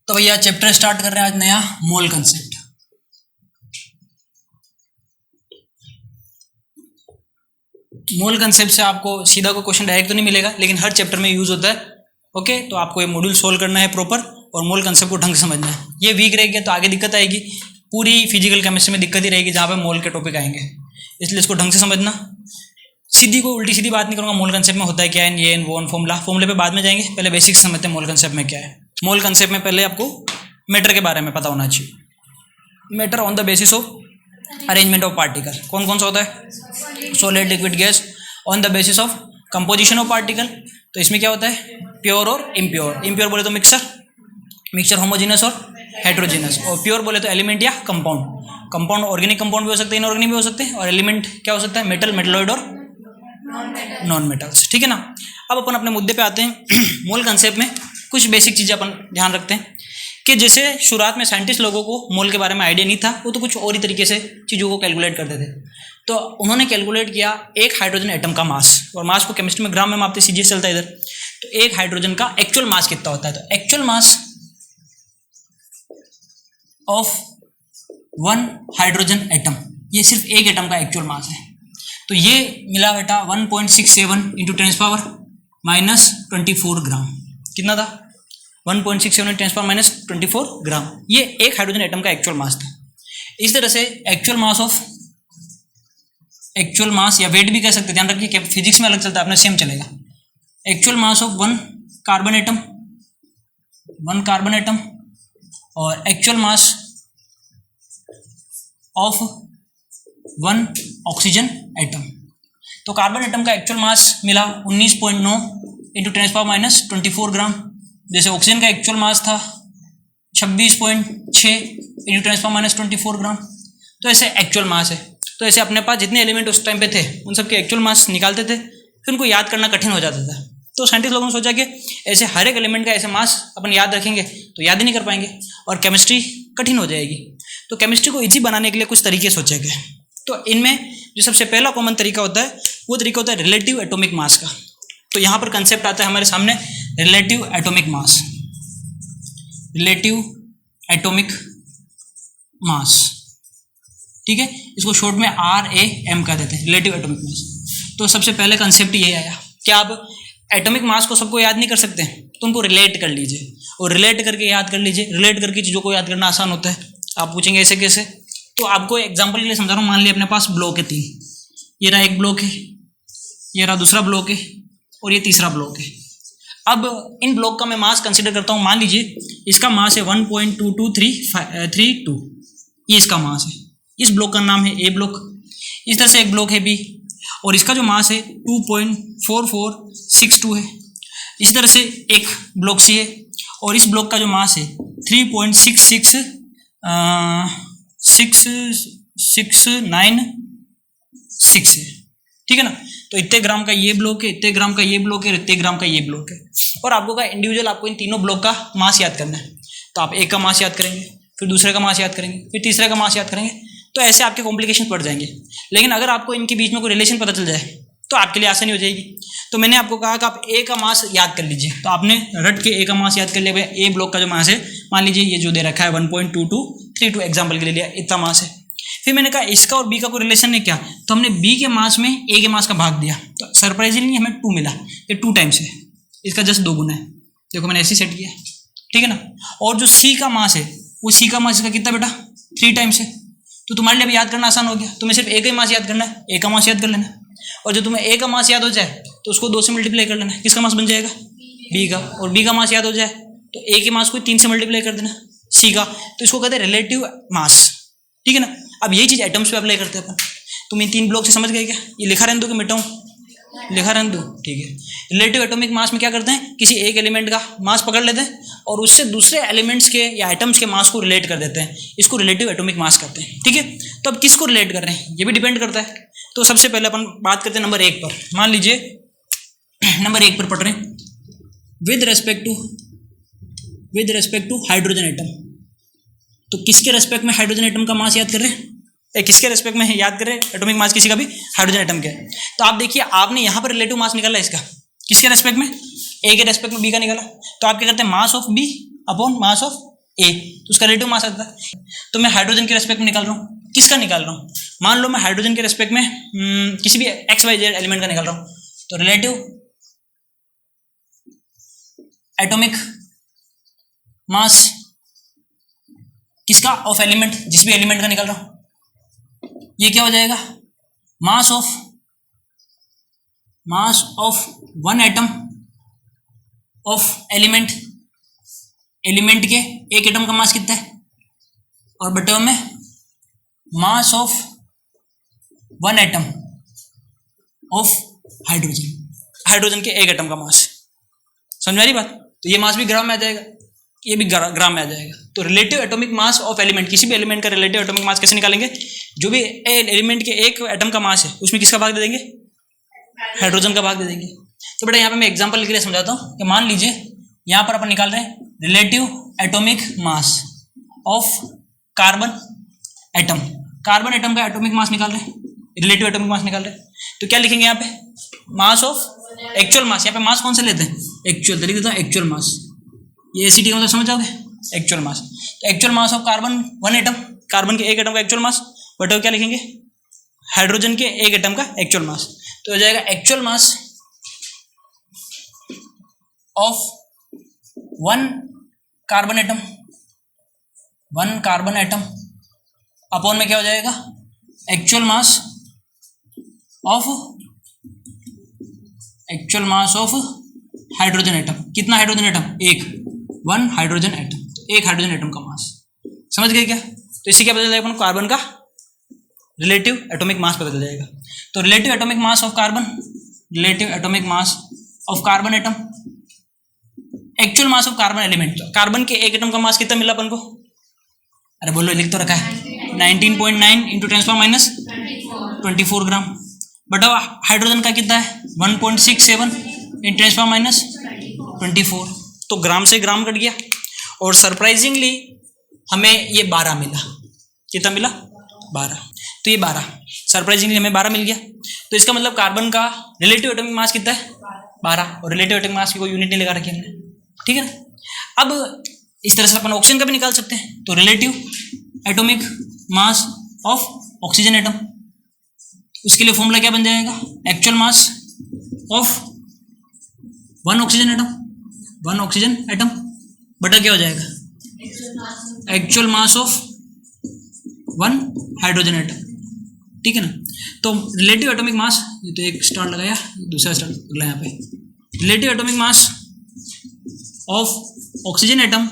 तो भैया chapter start कर रहे हैं आज नया मोल कंसेप्ट। मोल कंसेप्ट से आपको सीधा कोई क्वेश्चन डायरेक्ट तो नहीं मिलेगा, लेकिन हर चैप्टर में यूज होता है। ओके, तो आपको ये मॉड्यूल सोल्व करना है प्रॉपर और मोल कंसेप्ट को ढंग से समझना है। ये वीक रहेगी तो आगे दिक्कत आएगी, पूरी फिजिकल केमिस्ट्री में दिक्कत ही रहेगी जहाँ पे मोल के टॉपिक आएंगे, इसलिए इसको ढंग से समझना। सीधी कोई उल्टी सीधी बात नहीं करूँगा। मोल कंसेप्ट में होता है क्या है, ये वो फॉर्मूले पे बाद में जाएंगे, पहले बेसिक्स समझते हैं मोल कंसेप्ट में क्या है। मोल कंसेप्ट में पहले आपको मैटर के बारे में पता होना चाहिए। Matter on the basis of arrangement of particle. कौन कौन सा होता है? Solid, liquid, gas. On the basis of composition of particle, तो इसमें क्या होता है? प्योर और इम्प्योर। इम्प्योर बोले तो मिक्सचर होमोजीनस और हेट्रोजीनस, और प्योर बोले तो एलिमेंट या कंपाउंड। कंपाउंड ऑर्गेनिक कंपाउंड भी हो सकते हैं, इनऑर्गेनिक भी हो सकते हैं, और एलिमेंट क्या हो सकता है? मेटल, मेटलॉइड और नॉन मेटल्स। ठीक है ना। अब अपन अपने मुद्दे पे आते हैं। मोल कंसेप्ट में कुछ बेसिक चीज़ें अपन ध्यान रखते हैं कि जैसे शुरुआत में साइंटिस्ट लोगों को मोल के बारे में आइडिया नहीं था, वो तो कुछ और ही तरीके से चीज़ों को कैलकुलेट करते थे। तो उन्होंने कैलकुलेट किया एक हाइड्रोजन एटम का मास, और मास को केमिस्ट्री में ग्राम में मापते, सीजीएस चलता है इधर। तो एक हाइड्रोजन का एक्चुअल मास कितना होता है? तो actual mass of one hydrogen atom, ये सिर्फ एक एटम का एक्चुअल मास है। तो ये मिला बेटा 1.67 इंटू 10⁻⁻24 ग्राम। कितना था? 1.67 इंटू 10⁻⁻24 ग्राम। ये एक हाइड्रोजन एटम का एक्चुअल मास था। इस तरह से एक्चुअल मास या वेट भी कह सकते हैं, ध्यान रखिए फिजिक्स में अलग चलता है, अपने सेम चलेगा। Actual mass of one carbon atom और actual mass of one oxygen atom. तो कार्बन एटम का एक्चुअल मास मिला 19.9 इंटू 10⁻⁻24 ग्राम। जैसे ऑक्सीजन का एक्चुअल मास था 26.6 इंटू 10⁻⁻24 ग्राम। तो ऐसे एक्चुअल मास है। तो ऐसे अपने पास जितने एलिमेंट उस टाइम पे थे उन सबके एक्चुअल मास निकालते थे, फिर उनको याद करना कठिन हो जाता था। तो साइंटिस्ट लोगों ने सोचा कि ऐसे हर एक एलिमेंट का ऐसे मास अपन याद रखेंगे तो याद ही नहीं कर पाएंगे और केमिस्ट्री कठिन हो जाएगी। तो केमिस्ट्री को इजी बनाने के लिए कुछ तरीके सोचे गए। तो इनमें जो सबसे पहला कॉमन तरीका होता है वो तरीका होता है रिलेटिव एटॉमिक मास का। तो यहाँ पर कंसेप्ट आता है हमारे सामने रिलेटिव एटॉमिक मास। ठीक है, इसको शॉर्ट में RAM कह देते हैं, रिलेटिव एटॉमिक मास। तो सबसे पहले कंसेप्ट ये आया कि आप एटॉमिक मास को सबको याद नहीं कर सकते, तो उनको रिलेट कर लीजिए और रिलेट करके याद कर लीजिए। रिलेट करके चीज़ों को याद करना आसान होता है। आप पूछेंगे ऐसे कैसे? तो आपको एग्जांपल के लिए समझा रहा हूँ। मान लिया अपने पास ब्लॉक है 3, ये रहा एक ब्लॉक है, ये रहा दूसरा ब्लॉक है और ये तीसरा ब्लॉक है। अब इन ब्लॉक का मैं मास कंसीडर करता हूँ। मान लीजिए इसका मास है 1.2232, ये इसका मास है। इस ब्लॉक का नाम है ए ब्लॉक। इस तरह से एक ब्लॉक है बी और इसका जो मास है 2.4462 है। इसी तरह से एक ब्लॉक सी है और इस ब्लॉक का जो मास है 3.6696 है। ठीक है ना। तो इतने ग्राम का ये ब्लॉक है, इतने ग्राम का ये ब्लॉक है और इतने ग्राम का ये ब्लॉक है। और आपको का इंडिविजुअल आपको इन तीनों ब्लॉक का मास याद करना है। तो आप एक का मास याद करेंगे, फिर दूसरे का मास याद करेंगे, फिर तीसरे का मास याद करेंगे। तो ऐसे आपके कॉम्प्लिकेशन पड़ जाएंगे। लेकिन अगर आपको इनके बीच में कोई रिलेशन पता चल जाए तो आपके लिए आसानी हो जाएगी। तो मैंने आपको कहा कि आप ए का मास याद कर लीजिए। तो आपने रट के ए का मास याद कर लिया। भाई ए ब्लॉक का जो मास है, मान लीजिए ये जो दे रखा है 1.2232 एग्जाम्पल के लिए लिया, इतना मास है। फिर मैंने कहा इसका और बी का कोई रिलेशन है क्या? तो हमने बी के मास में ए के मास का भाग दिया, तो सरप्राइजिंगली हमें 2 मिला। ये 2 टाइम्स है, इसका जस्ट 2 गुना है। देखो मैंने ऐसे सेट किया, ठीक है ना। और जो सी का मास है, वो सी का मास इसका कितना बेटा? 3 टाइम्स है। तो तुम्हारे लिए अब याद करना आसान हो गया। तुम्हें सिर्फ ए का ही मास याद करना है, ए का मास याद कर लेना। और जो तुम्हें ए का मास याद हो जाए तो उसको 2 से मल्टीप्लाई कर लेना। किसका मास बन जाएगा? बी का। और बी का मास याद हो जाए तो ए के मास को 3 से मल्टीप्लाई कर देना, सी का। तो इसको कहते हैं रिलेटिव मास। ठीक है ना। अब यही चीज़ एटम्स पे अप्लाई करते हैं अपन। तुम इन 3 ब्लॉक से समझ गए क्या? ये लिखा रहने दो कि मिटाऊं? लिखा रहने दो, ठीक है। रिलेटिव एटॉमिक मास में क्या करते हैं? किसी एक एलिमेंट का मास पकड़ लेते हैं और उससे दूसरे एलिमेंट्स के या एटम्स के मास को रिलेट कर देते हैं। इसको रिलेटिव एटॉमिक मास कहते हैं। ठीक है। तो अब किसको रिलेट कर रहे हैं ये भी डिपेंड करता है। तो सबसे पहले अपन बात करते हैं नंबर 1 पर। मान लीजिए नंबर 1 पर पढ़ रहे हैं with respect to hydrogen atom. तो किसके रेस्पेक्ट में हाइड्रोजन एटम का मास याद कर रहे हैं? किसके रेस्पेक्ट में याद करें? एटॉमिक मास किसी का भी, हाइड्रोजन एटम के। तो आप देखिए आपने यहाँ पर रिलेटिव मास निकाला इसका, किसके रेस्पेक्ट में? ए के रेस्पेक्ट में बी का निकाला। तो आप क्या करते हैं? Mass of B upon mass of A, तो उसका रिलेटिव मास आता है। तो मैं हाइड्रोजन के रेस्पेक्ट में निकाल रहा हूँ, किसका निकाल रहा हूँ, मान लो मैं हाइड्रोजन के रेस्पेक्ट में किसी भी XYZ एलिमेंट का निकाल रहा हूँ, तो रिलेटिव एटॉमिक मास किसका, ऑफ एलिमेंट, जिस भी एलिमेंट का निकाल रहा हूं, ये क्या हो जाएगा, मास of one atom of element, element के एक एटम का मास कितना है, और बटे में मास of one atom of hydrogen, hydrogen के एक एटम का मास। समझ में आ रही बात? तो ये मास भी ग्राम में आ जाएगा, ये भी ग्राम में आ जाएगा। तो relative atomic mass of element, किसी भी एलिमेंट का रिलेटिव एटॉमिक मास कैसे निकालेंगे, जो भी एलिमेंट के एक एटम का मास है उसमें किसका भाग दे देंगे, हाइड्रोजन का भाग दे देंगे। तो बेटा यहाँ पे मैं एग्जांपल के लिए समझाता हूँ कि मान लीजिए यहाँ पर अपन निकाल रहे हैं relative atomic mass of carbon atom, carbon atom का एटॉमिक मास निकाल रहे हैं, रिलेटिव एटॉमिक मास निकाल रहे हैं, तो क्या लिखेंगे यहाँ पे, मास ऑफ एक्चुअल मास, यहाँ पे मास कौन सा लेते हैं, एक्चुअल, तो लिख देता हूँ एक्चुअल मास, ये एसिटी का मतलब समझ जाओगे, एक्चुअल मास। तो actual mass of carbon one atom, carbon के एक एटम का एक्चुअल मास, बटे क्या लिखेंगे, हाइड्रोजन के एक एटम का एक्चुअल मास, तो हो जाएगा actual mass of one carbon atom, one carbon atom upon में क्या हो जाएगा, actual mass of hydrogen atom, कितना हाइड्रोजन एटम, एक, वन हाइड्रोजन एटम, तो एक हाइड्रोजन एटम का मास। समझ गए क्या? तो इसी क्या पता चलेगा अपन, कार्बन का रिलेटिव एटॉमिक मास पता चल जाएगा। तो relative atomic mass of carbon, relative atomic mass of carbon atom, actual mass of carbon element, carbon के एक एटम का मास कितना मिला अपन को, अरे बोलो, लिख तो रखा है 19.9 इंटू 10⁻24 ग्राम, बटा हाइड्रोजन का कितना है 1.67 इंटू 10⁻24, तो ग्राम से ग्राम कट गया, और सरप्राइजिंगली हमें ये 12 मिला, कितना मिला 12, तो ये 12 सरप्राइजिंगली हमें 12 मिल गया। तो इसका मतलब कार्बन का रिलेटिव एटॉमिक मास कितना है 12, और रिलेटिव एटॉमिक मास की कोई यूनिट नहीं लगा रखी हमने, ठीक है ना। अब इस तरह से अपन ऑक्सीजन का भी निकाल सकते हैं, तो relative atomic mass of oxygen atom, उसके लिए फॉर्मूला क्या बन जाएगा, actual mass of one oxygen atom बटा क्या हो जाएगा, actual mass of one hydrogen atom, ठीक है ना। तो रिलेटिव एटॉमिक मास, ये तो एक स्टार लगाया, दूसरा स्टार अगला यहाँ पे, relative atomic mass of oxygen atom,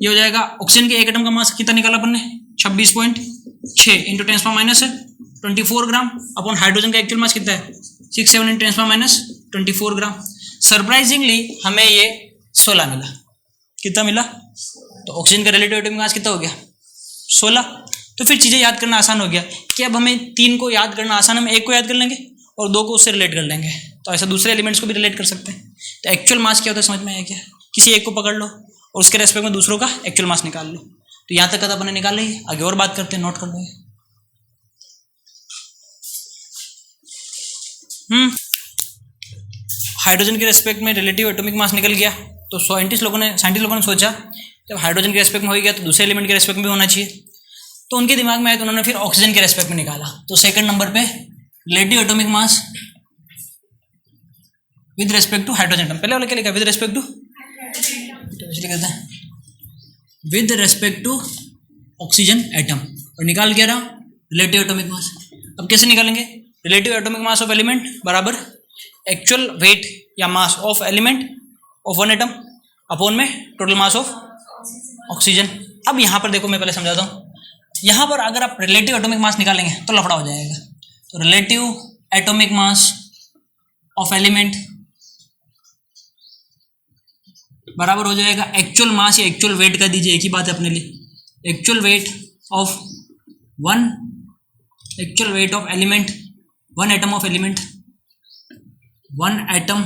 ये हो जाएगा ऑक्सीजन के एक एटम का मास कितना निकाला अपन ने 26.6 इंटू 10⁻24 ग्राम, अपन हाइड्रोजन का एक्चुअल मास कितना है 67 इंटू 10⁻24 ग्राम। सरप्राइजिंगली हमें ये 16 मिला, कितना मिला, तो ऑक्सीजन का रिलेटिव एटॉमिक मास कितना हो गया 16। तो फिर चीज़ें याद करना आसान हो गया कि अब हमें 3 को याद करना आसान, हम 1 को याद कर लेंगे और 2 को उससे रिलेट कर लेंगे, तो ऐसा दूसरे एलिमेंट्स को भी रिलेट कर सकते हैं। तो एक्चुअल मास क्या होता है समझ में आया क्या, किसी एक को पकड़ लो और उसके रेस्पेक्ट में दूसरों का एक्चुअल मास निकाल लो। तो यहाँ तक का तो अपने निकाल लेंगे, आगे और बात करते हैं, नोट कर लेंगे। हाइड्रोजन के रेस्पेक्ट में रिलेटिव एटॉमिक मास निकल गया, तो साइंटिस्ट लोगों ने सोचा जब हाइड्रोजन के रेस्पेक्ट में हो गया तो दूसरे एलिमेंट के रेस्पेक्ट में भी होना चाहिए, तो उनके दिमाग में आया तो उन्होंने फिर ऑक्सीजन के रेस्पेक्ट में निकाला। तो सेकंड नंबर पे relative atomic mass with respect to hydrogen atom, पहले वाला क्या लिखा विद रेस्पेक्ट टू, तो इसलिए कहते हैं with respect to oxygen atom, और निकाल क्या रहा रिलेटिव एटॉमिक मास। अब कैसे निकालेंगे, relative atomic mass of element बराबर एक्चुअल वेट या mass of element of one atom upon में टोटल मास ऑफ ऑक्सीजन। अब यहाँ पर देखो, मैं पहले समझाता हूँ, यहाँ पर अगर आप रिलेटिव एटॉमिक मास निकालेंगे तो लफड़ा हो जाएगा। तो relative atomic mass of element बराबर हो जाएगा एक्चुअल मास या एक्चुअल वेट का दीजिए, एक ही बात है अपने लिए, actual weight of one, actual weight of element, one atom of element, one atom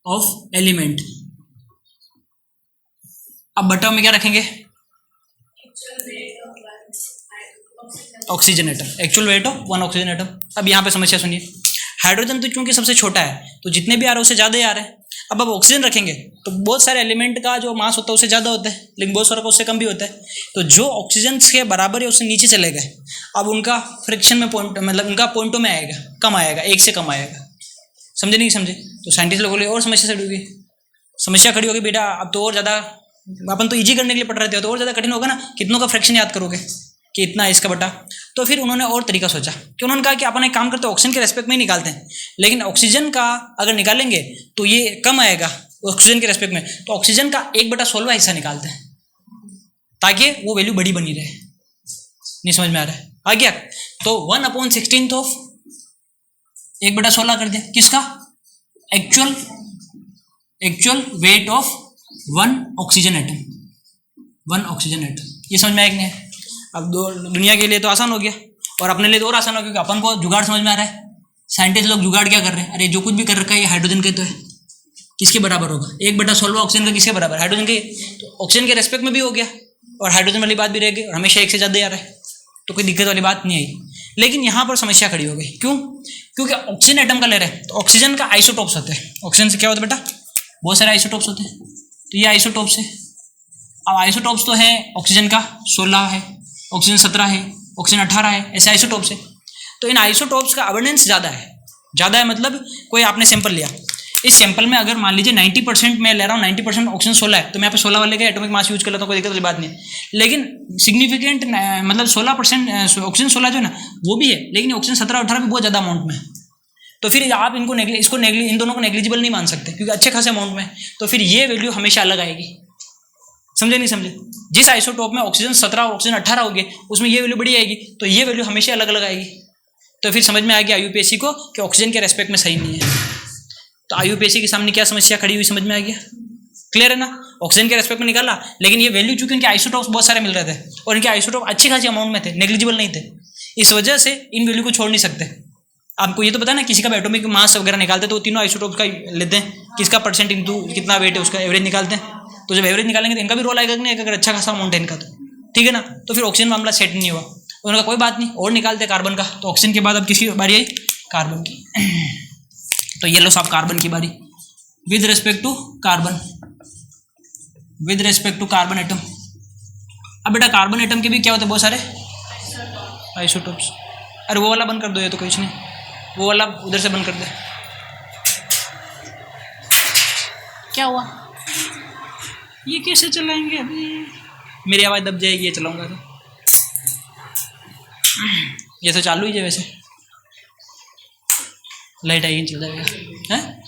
of element. अब बटा में क्या रखेंगे, oxygen atom, actual weight of one oxygen atom. अब यहाँ पे समस्या सुनिए, हाइड्रोजन तो चूंकि सबसे छोटा है तो जितने भी आ रहे हैं उससे ज़्यादा ही आ रहे हैं, अब आप ऑक्सीजन रखेंगे तो बहुत सारे एलिमेंट का जो मास होता है उससे ज़्यादा होता है, लेकिन बहुत सारा का उससे कम भी होता है। तो जो ऑक्सीजन के बराबर है उससे नीचे चले गए, अब उनका फ्रिक्शन में पॉइंट, मतलब उनका पॉइंटों में आएगा, कम आएगा, एक से कम आएगा। समझे नहीं समझे? तो साइंटिस्ट लोगों के लिए और समस्या खड़ी होगी बेटा। अब तो और ज़्यादा, अपन तो ईजी करने के लिए पढ़ रहे थे, तो और ज़्यादा कठिन होगा ना, कितनों का फ्रैक्शन याद करोगे कि इतना इसका बटा। तो फिर उन्होंने और तरीका सोचा कि उन्होंने कहा कि अपन एक काम करते हैं, ऑक्सीजन के रेस्पेक्ट में ही निकालते हैं, लेकिन ऑक्सीजन का अगर निकालेंगे तो ये कम आएगा ऑक्सीजन के रेस्पेक्ट में, तो ऑक्सीजन का 1/16 हिस्सा निकालते हैं ताकि वो वैल्यू बड़ी बनी रहे। नहीं समझ में आ रहा है? आ गया? तो 1/16 ऑफ 1/16 कर दिया, किसका? Actual weight of one oxygen atom. ये समझ में आया कि नहीं? अब दुनिया के लिए तो आसान हो गया, और अपने लिए तो और आसान हो गया, क्योंकि अपन को जुगाड़ समझ में आ रहा है। साइंटिस्ट लोग जुगाड़ क्या कर रहे हैं? अरे जो कुछ भी कर रखा है ये हाइड्रोजन के तो है, किसके बराबर होगा? 1/16 ऑक्सीजन का किसके बराबर? हाइड्रोजन के। तो ऑक्सीजन के रेस्पेक्ट में भी हो गया, और हाइड्रोजन वाली बात भी रहेगी, और हमेशा एक से ज़्यादा आ रहा है, तो कोई दिक्कत वाली बात नहीं आई। लेकिन यहाँ पर समस्या खड़ी हो गई। क्यों? क्योंकि ऑक्सीजन एटम का ले रहे हैं, तो ऑक्सीजन का आइसोटोप्स होते हैं। ऑक्सीजन से क्या होता है बेटा? बहुत सारे आइसोटोप्स होते हैं, तो ये आइसोटोप्स है। अब आइसोटोप्स तो है, ऑक्सीजन का 16 है, ऑक्सीजन 17 है, ऑक्सीजन 18 है, ऐसे आइसोटोप्स है। तो इन आइसोटोप्स का अबंडेंस ज़्यादा है मतलब कोई आपने सैंपल लिया, इस सैंपल में अगर मान लीजिए 90% मैं ले रहा हूँ, 90% ऑक्सीजन 16 है, तो मैं यहाँ पे 16 वाले का एटॉमिक मास यूज कर लेता हूँ, कोई दिक्कत वाली बात नहीं। लेकिन सिग्निफिकेंट मतलब 16% ऑक्सीजन 16 जो है ना वो भी है, लेकिन ऑक्सीजन 17-18 भी बहुत ज़्यादा अमाउंट में है। तो फिर आप इन दोनों को नेग्लिजिबल नहीं मान सकते, क्योंकि अच्छे खासे अमाउंट में। तो फिर ये वैल्यू हमेशा अलग आएगी। समझे नहीं समझे? जिस आइसोटोप में ऑक्सीजन 17 और ऑक्सीजन 18 हो गए, उसमें ये वैल्यू बड़ी आएगी, तो ये वैल्यू हमेशा अलग अलग आएगी। तो फिर समझ में आ गया IUPAC को कि ऑक्सीजन के रेस्पेक्ट में सही नहीं है। तो IUPAC के सामने क्या समस्या खड़ी हुई, समझ में आ गया? क्लियर है ना? ऑक्सीजन के रेस्पेक्ट में निकाला, लेकिन ये वैल्यू चूंकि इनके आइसोटोप्स बहुत सारे मिल रहे थे, और इनके आइसोटोप अच्छी खासी अमाउंट में थे, नेग्लिजिबल नहीं थे, इस वजह से इन वैल्यू को छोड़ नहीं सकते। आपको ये तो पता है ना, किसी का एटॉमिक मास वगैरह निकालते तो तीनों आइसोटोप का लेते हैं, किसका परसेंट इंटू कितना वेट है उसका एवरेज निकालते हैं। तो जब एवरेज निकालेंगे तो इनका भी रोल आएगा कि नहीं, अगर अच्छा खासा अमाउंट है इनका, तो ठीक है ना। तो फिर ऑक्सीजन मामला सेट नहीं हुआ, उन्होंने कोई बात नहीं, और निकालते कार्बन का। तो ऑक्सीजन के बाद अब किसकी बारी आई? कार्बन की। तो ये लो साहब कार्बन की बारी, with respect to carbon atom. अब बेटा कार्बन एटम के भी क्या होते हैं? बहुत सारे आइसोटोप्स। अरे वो वाला बंद कर दो, ये तो कुछ नहीं, वो वाला उधर से बंद कर दे। क्या हुआ? ये कैसे चलाएंगे अभी? मेरी आवाज़ दब जाएगी ये चलाऊंगा तो। ये तो चालू ही है वैसे, लाइट आई चल जाएगा। हैं?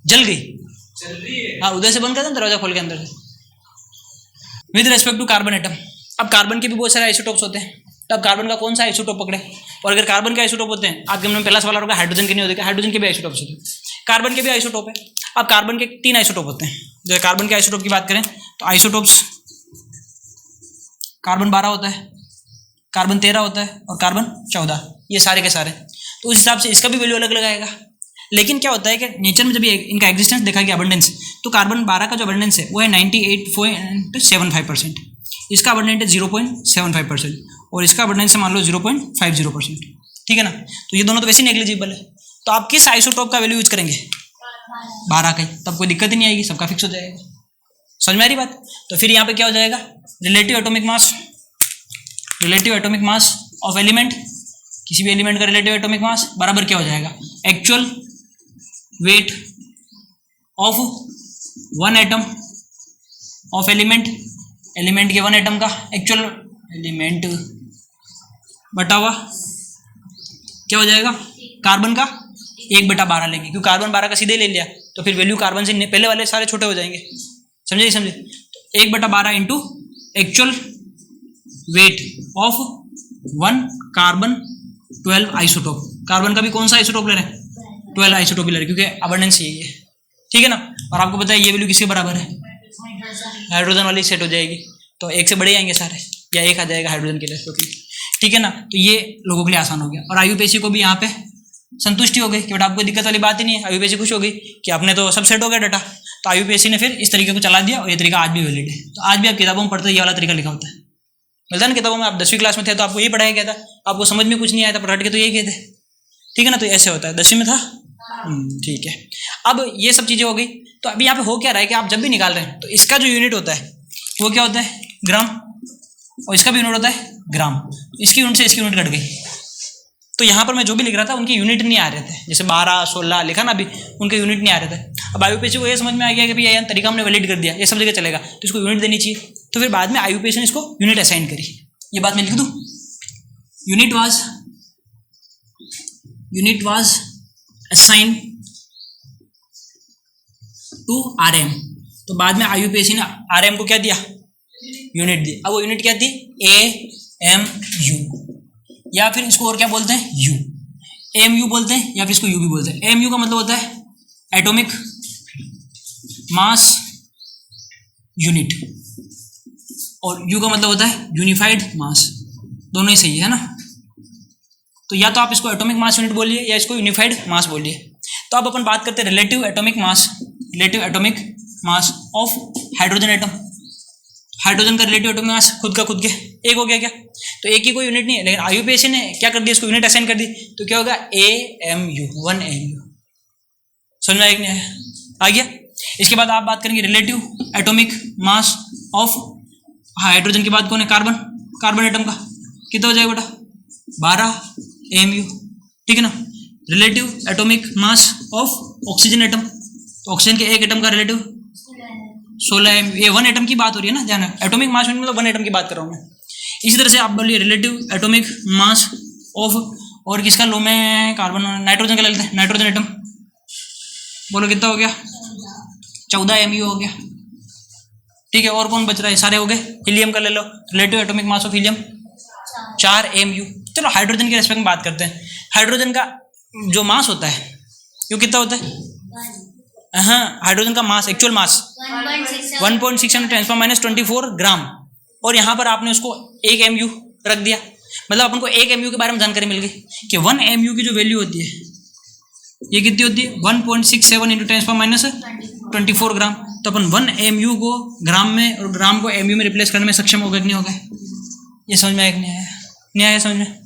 जल गई? हाँ उधर से बंद कर दे, दरवाजा खोल के अंदर से। With respect to carbon atom. अब कार्बन के भी बहुत सारे आइसोटोप्स होते हैं, तो अब कार्बन का कौन सा आइसोटोप पकड़े? और अगर कार्बन के आइसोटोप होते हैं, आपके मन में पहला सवाल होगा हाइड्रोजन के नहीं होते? हाइड्रोजन के भी आइसोटोप्स होते हैं, कार्बन के भी आइसोटोप है। अब कार्बन के 3 आइसोटोप होते हैं। जैसे कार्बन के आइसोटोप की बात करें तो आइसोटोप्स कार्बन 12 होता है, कार्बन 13 होता है, और कार्बन 14, ये सारे के सारे। तो उस हिसाब से इसका भी वैल्यू अलग अलग आएगा। लेकिन क्या होता है कि नेचर में जब ये इनका एग्जिस्टेंस देखा गया अबंडेंस, तो कार्बन 12 का जो अबंडेंस है वो है 98.75%, इसका अबंडेंस है 0.75%, और इसका अबंडेंस है मान लो 0.50%। ठीक है ना? तो ये दोनों तो वैसे नेग्लिजिबल है। तो आप किस आइसोटोप का वैल्यू यूज करेंगे? 12 का ही, तब कोई दिक्कत ही नहीं आएगी, सबका फिक्स हो जाएगा। समझ में आ रही बात? तो फिर यहाँ पे क्या हो जाएगा? Relative atomic mass of element, किसी भी एलिमेंट का रिलेटिव एटॉमिक मास बराबर क्या हो जाएगा? Actual weight of one atom of element के वन एटम का एक्चुअल एलिमेंट बटा हुआ क्या हो जाएगा? कार्बन का 1/12 लेंगे, क्योंकि कार्बन 12 का सीधे ले लिया, तो फिर वैल्यू कार्बन से पहले वाले सारे छोटे हो जाएंगे। समझे? 1/12 into actual weight of one carbon 12 isotope. Carbon का भी कौन सा आइसोटोप ले रहे हैं? 12 आइसोटोप ले रहे हैं, क्योंकि अबंडेंस यही है। ठीक है ना? और आपको पता है ये वैल्यू किसके बराबर है? हाइड्रोजन वाली सेट हो जाएगी, तो एक से बड़े आएंगे सारे, या एक आ जाएगा हाइड्रोजन के लिए। ठीक है ना? तो ये लोगों के लिए आसान हो गया, और IUPAC को भी यहाँ पे संतुष्टि हो गई कि बेटा आपको दिक्कत वाली बात ही नहीं है। IUPAC खुश हो गई कि आपने तो सब सेट हो गया डाटा। तो IUPAC ने फिर इस तरीके को चला दिया, और ये तरीका आज भी वैलिड है। तो आज भी आप किताबों में पढ़ते ये वाला तरीका लिखा होता है, मिलता है ना किताबों में। आप 10वीं क्लास में थे तो आपको यही पढ़ाया गया था, आपको समझ में कुछ नहीं आया था, पढ़ा के तो यही कहते। ठीक है ना? तो ऐसे होता है। 10वीं में था ठीक है, अब ये सब चीज़ें हो गई। तो अभी यहाँ पे हो क्या रहा है कि आप जब भी निकाल रहे हैं तो इसका जो यूनिट होता है वो क्या होता है, ग्राम, और इसका भी यूनिट होता है ग्राम। इसकी यूनिट से इसकी यूनिट कट गई। तो यहाँ पर मैं जो भी लिख रहा था उनके यूनिट नहीं आ रहे थे, जैसे 12 16 लिखा ना अभी, उनके यूनिट नहीं आ रहे थे। अब आईयूपीएसी को ये समझ में आ गया कि भाई ये तरीका हमने वैलिड कर दिया, ये सब जगह चलेगा, तो इसको यूनिट देनी चाहिए। तो फिर बाद में आईयूपीएसी ने इसको यूनिट असाइन करी। ये बात मैं लिख दूँ, unit was assign to RM. तो बाद में आईयूपीएसी ने आरएम को क्या दिया, यूनिट दी। अब वो यूनिट क्या थी, AMU, या फिर इसको और क्या बोलते हैं, यू। AMU बोलते हैं या फिर इसको यू भी बोलते हैं। AMU का मतलब होता है एटॉमिक मास यूनिट, और यू का मतलब होता है यूनिफाइड मास। दोनों ही सही है ना। तो या तो आप इसको एटॉमिक मास यूनिट बोलिए या इसको यूनिफाइड मास बोलिए। तो अब अपन बात करते हैं relative atomic mass of hydrogen atom. Hydrogen का रिलेटिव एटॉमिक मास खुद के एक हो गया क्या, तो एक की कोई यूनिट नहीं है, लेकिन आईयूपीएसी ने क्या कर दिया, इसको यूनिट असाइन कर दी। तो क्या होगा, AMU, 1 AMU। समझ में आया कि नहीं आया, आ गया। इसके बाद आप बात करेंगे relative atomic mass of hydrogen के बाद कौन है, कार्बन एटम का कितना हो जाएगा बेटा, 12 AMU, ठीक है ना। Relative atomic mass of oxygen atom, तो ऑक्सीजन के एक एटम का रिलेटिव 16 AMU। ये 1 एटम की बात हो रही है ना, ध्यान रखना, एटॉमिक मास मतलब 1 एटम की बात कर रहा हूँ मैं। इसी तरह से आप बोलिए रिलेटिव एटॉमिक मास ऑफ, और किसका लो में, कार्बन, नाइट्रोजन का ले लेते हैं, नाइट्रोजन एटम। बोलो कितना हो गया, 14 AMU हो गया, ठीक है। और कौन बच रहा है, सारे हो गए। हीलियम का ले लो, relative atomic mass of helium 4 AMU। चलो हाइड्रोजन के रेस्पेक्ट में बात करते हैं। हाइड्रोजन का जो मास होता है वो कितना होता है, हाँ, हाइड्रोजन का मास, एक्चुअल मास 1.6 × 10⁻24 ग्राम, और यहाँ पर आपने उसको 1 AMU रख दिया। मतलब अपन को 1 AMU के बारे में जानकारी मिल गई कि 1 AMU की जो वैल्यू होती है ये कितनी होती है, 1.67 × 10⁻24 ग्राम। तो अपन 1 AMU को ग्राम में और ग्राम को AMU में रिप्लेस करने में सक्षम हो गए कि नहीं हो गए। ये समझ में आया कि नहीं आया, नहीं आया, समझ में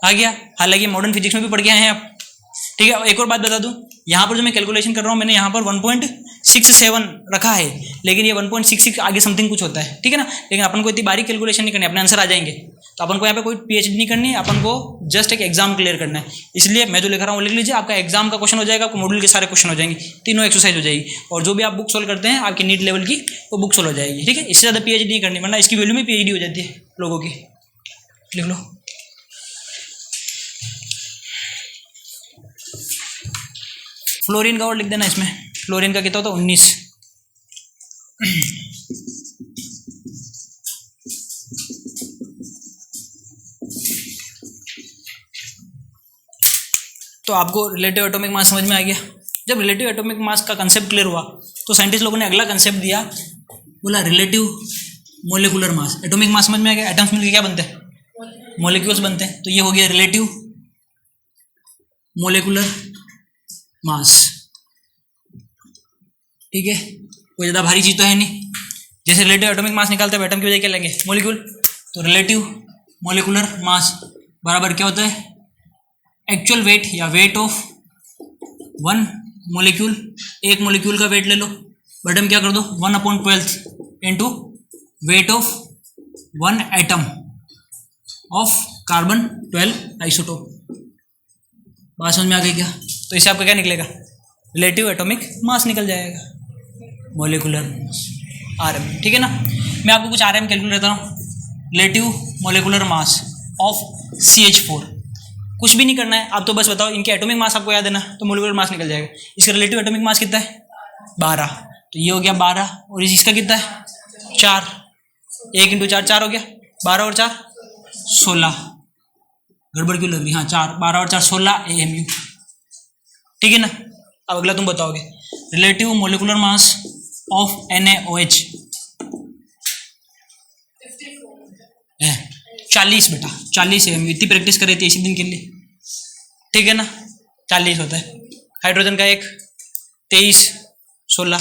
आ गया। हालांकि मॉडर्न फिजिक्स में भी पढ़ के आए हैं आप, ठीक है। एक और बात बता दूं, यहाँ पर जो मैं कैलकुलेशन कर रहा हूँ मैंने यहाँ पर 1.67 रखा है, लेकिन ये 1.66 आगे समथिंग कुछ होता है, ठीक है ना। लेकिन अपन को इतनी बारीक कैलकुलेशन नहीं करनी, अपने आंसर आ जाएंगे। तो अपन को यहाँ पे कोई PhD नहीं करनी है, अपन को जस्ट एक एग्जाम क्लियर करना है। इसलिए मैं जो लिख रहा हूँ वो लिख लीजिए, आपका एग्जाम का क्वेश्चन हो जाएगा, आपको मॉड्यूल के सारे क्वेश्चन हो जाएंगे, तीनों एक्सरसाइज हो जाएगी, और जो भी आप बुक सोल्व करते हैं आपकी नीट लेवल की वो बुक सोल्व हो जाएगी, ठीक है। इससे ज़्यादा PhD नहीं करनी, वरना इसकी वैल्यू में PhD हो जाती है लोगों की। लिख लो, फ्लोरीन का और लिख देना इसमें। फ्लोरीन का कितना होता है, 19। तो आपको रिलेटिव एटॉमिक मास समझ में आ गया। जब रिलेटिव एटॉमिक मास का कंसेप्ट क्लियर हुआ तो साइंटिस्ट लोगों ने अगला कंसेप्ट दिया, बोला relative molecular mass. Atomic mass समझ में आ गया, एटम्स मिलकर क्या बनते हैं, मॉलिक्यूल्स बनते हैं। तो ये हो गया रिलेटिव मोलिकुलर मास, ठीक है। कोई ज़्यादा भारी चीज़ तो है नहीं। जैसे रिलेटिव एटॉमिक मास निकालते हैं एटम की वजह क्या लेंगे, मॉलिक्यूल। तो रिलेटिव मोलिकुलर मास बराबर क्या होता है, एक्चुअल वेट या वेट ऑफ 1 मॉलिक्यूल। एक मॉलिक्यूल का वेट ले लो, बटन क्या कर दो 1/12 into weight of 1 atom of carbon 12 isotope. बात समझ में आ गई क्या। तो इससे आपका क्या निकलेगा, रिलेटिव एटॉमिक मास निकल जाएगा, मॉलिकुलर मास RM, ठीक है ना। मैं आपको कुछ RM कैलकुलेट करता हूँ। Relative molecular mass of CH4, कुछ भी नहीं करना है, आप तो बस बताओ इनके एटॉमिक मास आपको याद है ना, तो मोलिकुलर मास निकल जाएगा। इसका रिलेटिव एटॉमिक मास कितना है, 12। तो ये हो गया 12, और इसका कितना है 4, 1 × 4 4 हो गया, 12 और 4 16। गड़बड़ क्यों लग रही, हाँ 4, 12 और 4 16 AMU, ठीक है ना। अब अगला तुम बताओगे relative molecular mass of NaOH 40 बेटा, 40 AMU। इतनी प्रैक्टिस कर रही थी इसी दिन के लिए, ठीक है ना। 40 होता है। हाइड्रोजन का एक 23 16,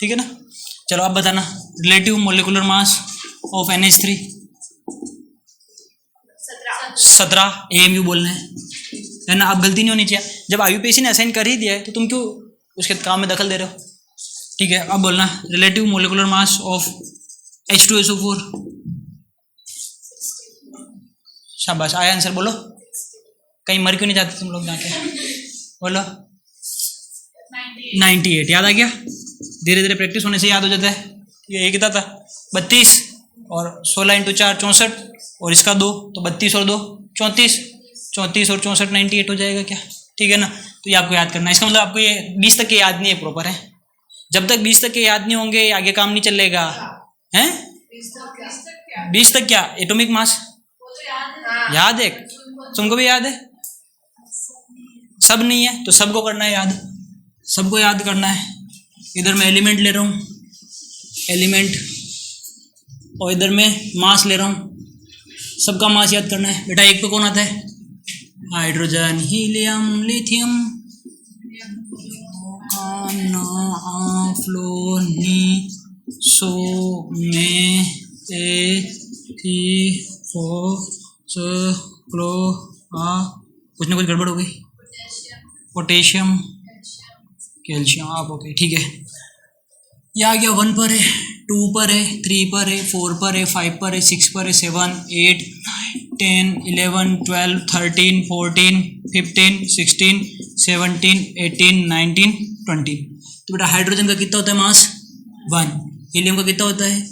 ठीक है ना। चलो अब बताना relative molecular mass of NH3 17 AMU बोलना है, है ना। अब गलती नहीं होनी चाहिए, जब IUPAC ने असाइन कर ही दिया है तो तुम क्यों उसके काम में दखल दे रहे हो। ठीक है, अब बोलना relative molecular mass of H2SO4। शाबाश, आया आंसर, बोलो। कहीं मर क्यों नहीं जाते तुम लोग जाके, बोलो। 98, याद आ गया। धीरे धीरे प्रैक्टिस होने से याद हो जाता है। ये कितना था, 32 और 16 × 4 64 और इसका 2 तो 32 और 2 34, 34 और 64 98 हो जाएगा क्या। ठीक है ना, तो ये आपको याद करना है। इसका मतलब आपको ये 20 तक के याद नहीं है प्रॉपर है। जब तक 20 तक के याद नहीं होंगे आगे काम नहीं चलेगा। हैं 20 तक क्या, एटॉमिक मास याद है, तुमको भी याद है, सब नहीं है तो सबको करना है याद, सबको याद करना है। इधर मैं एलिमेंट ले रहा हूँ, एलिमेंट, और इधर मैं मास ले रहा हूँ, सबका मास याद करना है। बेटा एक पे कौन आता है, हाइड्रोजन, हीलियम, लिथियम, फ्लोनी, सो में क्लो, कुछ ना कुछ गड़बड़ हो गई, पोटेशियम, कैल्शियम, आप ओके। ठीक है, ये आ गया 1 पर है, 2 पर है, 3 पर है, 4 पर है, 5 पर है, 6 पर है, 7 8 10 11 12 13 14 15 16 17 18 19 20। तो बेटा हाइड्रोजन का कितना होता है मास, 1। हीलियम का कितना होता है,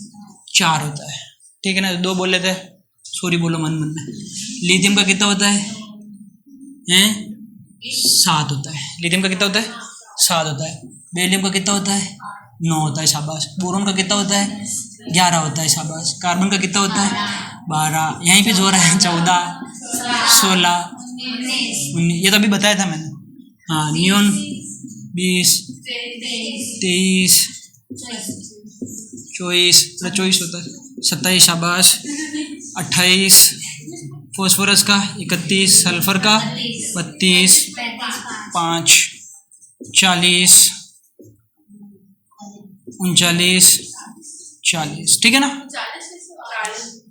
4 होता है। ठीक है ना, 2 बोल लेते हैं, सॉरी बोलो मन मन में। लिथियम का कितना होता है, 7 होता है। लिथियम का कितना होता है, 7 होता है। बेरिलियम का कितना होता है, 9 होता है, शाबाश। बोरोन का कितना होता है, 11 होता है, शाबाश। कार्बन का कितना होता है, 12, यहीं पे जोर है, 14 16 19, ये तो अभी बताया था मैंने। हाँ, नियोन 20 23 24, 24 होता है, 27, शाबाश। 28, फॉस्फोरस का 31, सल्फर का 32, 5 40 39 40। ठीक है ना,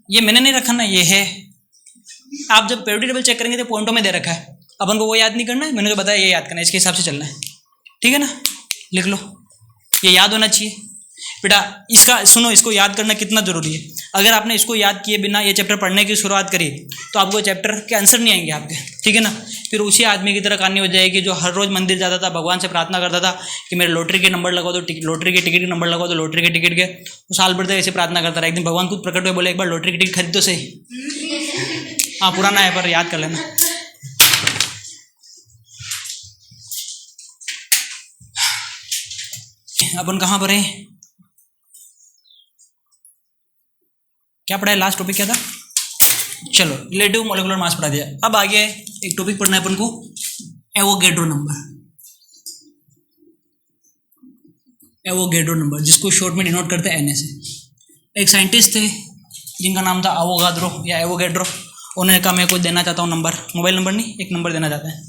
ये मैंने नहीं रखा ना, ये है। आप जब पेरियोडिक टेबल चेक करेंगे तो पॉइंटों में दे रखा है, अपन को वो याद नहीं करना है, मैंने जो बताया ये याद करना है, इसके हिसाब से चलना है। ठीक है ना, लिख लो, ये याद होना चाहिए बेटा। इसका सुनो, इसको याद करना कितना जरूरी है। अगर आपने इसको याद किए बिना ये चैप्टर पढ़ने की शुरुआत करी तो आपको चैप्टर के आंसर नहीं आएंगे आपके। ठीक है ना, फिर उसी आदमी की तरह कहानी हो जाएगी जो हर रोज मंदिर जाता था, भगवान से प्रार्थना करता था कि मेरे लॉटरी के नंबर लगा दो, लॉटरी के टिकट के नंबर लगा दो, लॉटरी के टिकट के। वो साल भर तक ऐसे प्रार्थना करता रहा। एक दिन भगवान खुद प्रकट हुए, बोले एक बार लॉटरी की टिकट खरीद दो सही। हाँ, पुराना है पर याद कर लेना। अपन कहाँ पर है, क्या पढ़ा है, लास्ट टॉपिक क्या था, चलो रिलेटिव मॉलिक्यूलर मास पढ़ा दिया। अब आगे एक टॉपिक पढ़ना है अपन को, एवोगैड्रो नंबर। एवोगैड्रो नंबर, जिसको शॉर्ट में डिनोट करते हैं NA से। एक साइंटिस्ट थे जिनका नाम था अवोगाद्रो या एवोगैड्रो। उन्होंने कहा मैं कुछ देना चाहता हूँ नंबर, मोबाइल नंबर नहीं, एक नंबर देना चाहते हैं।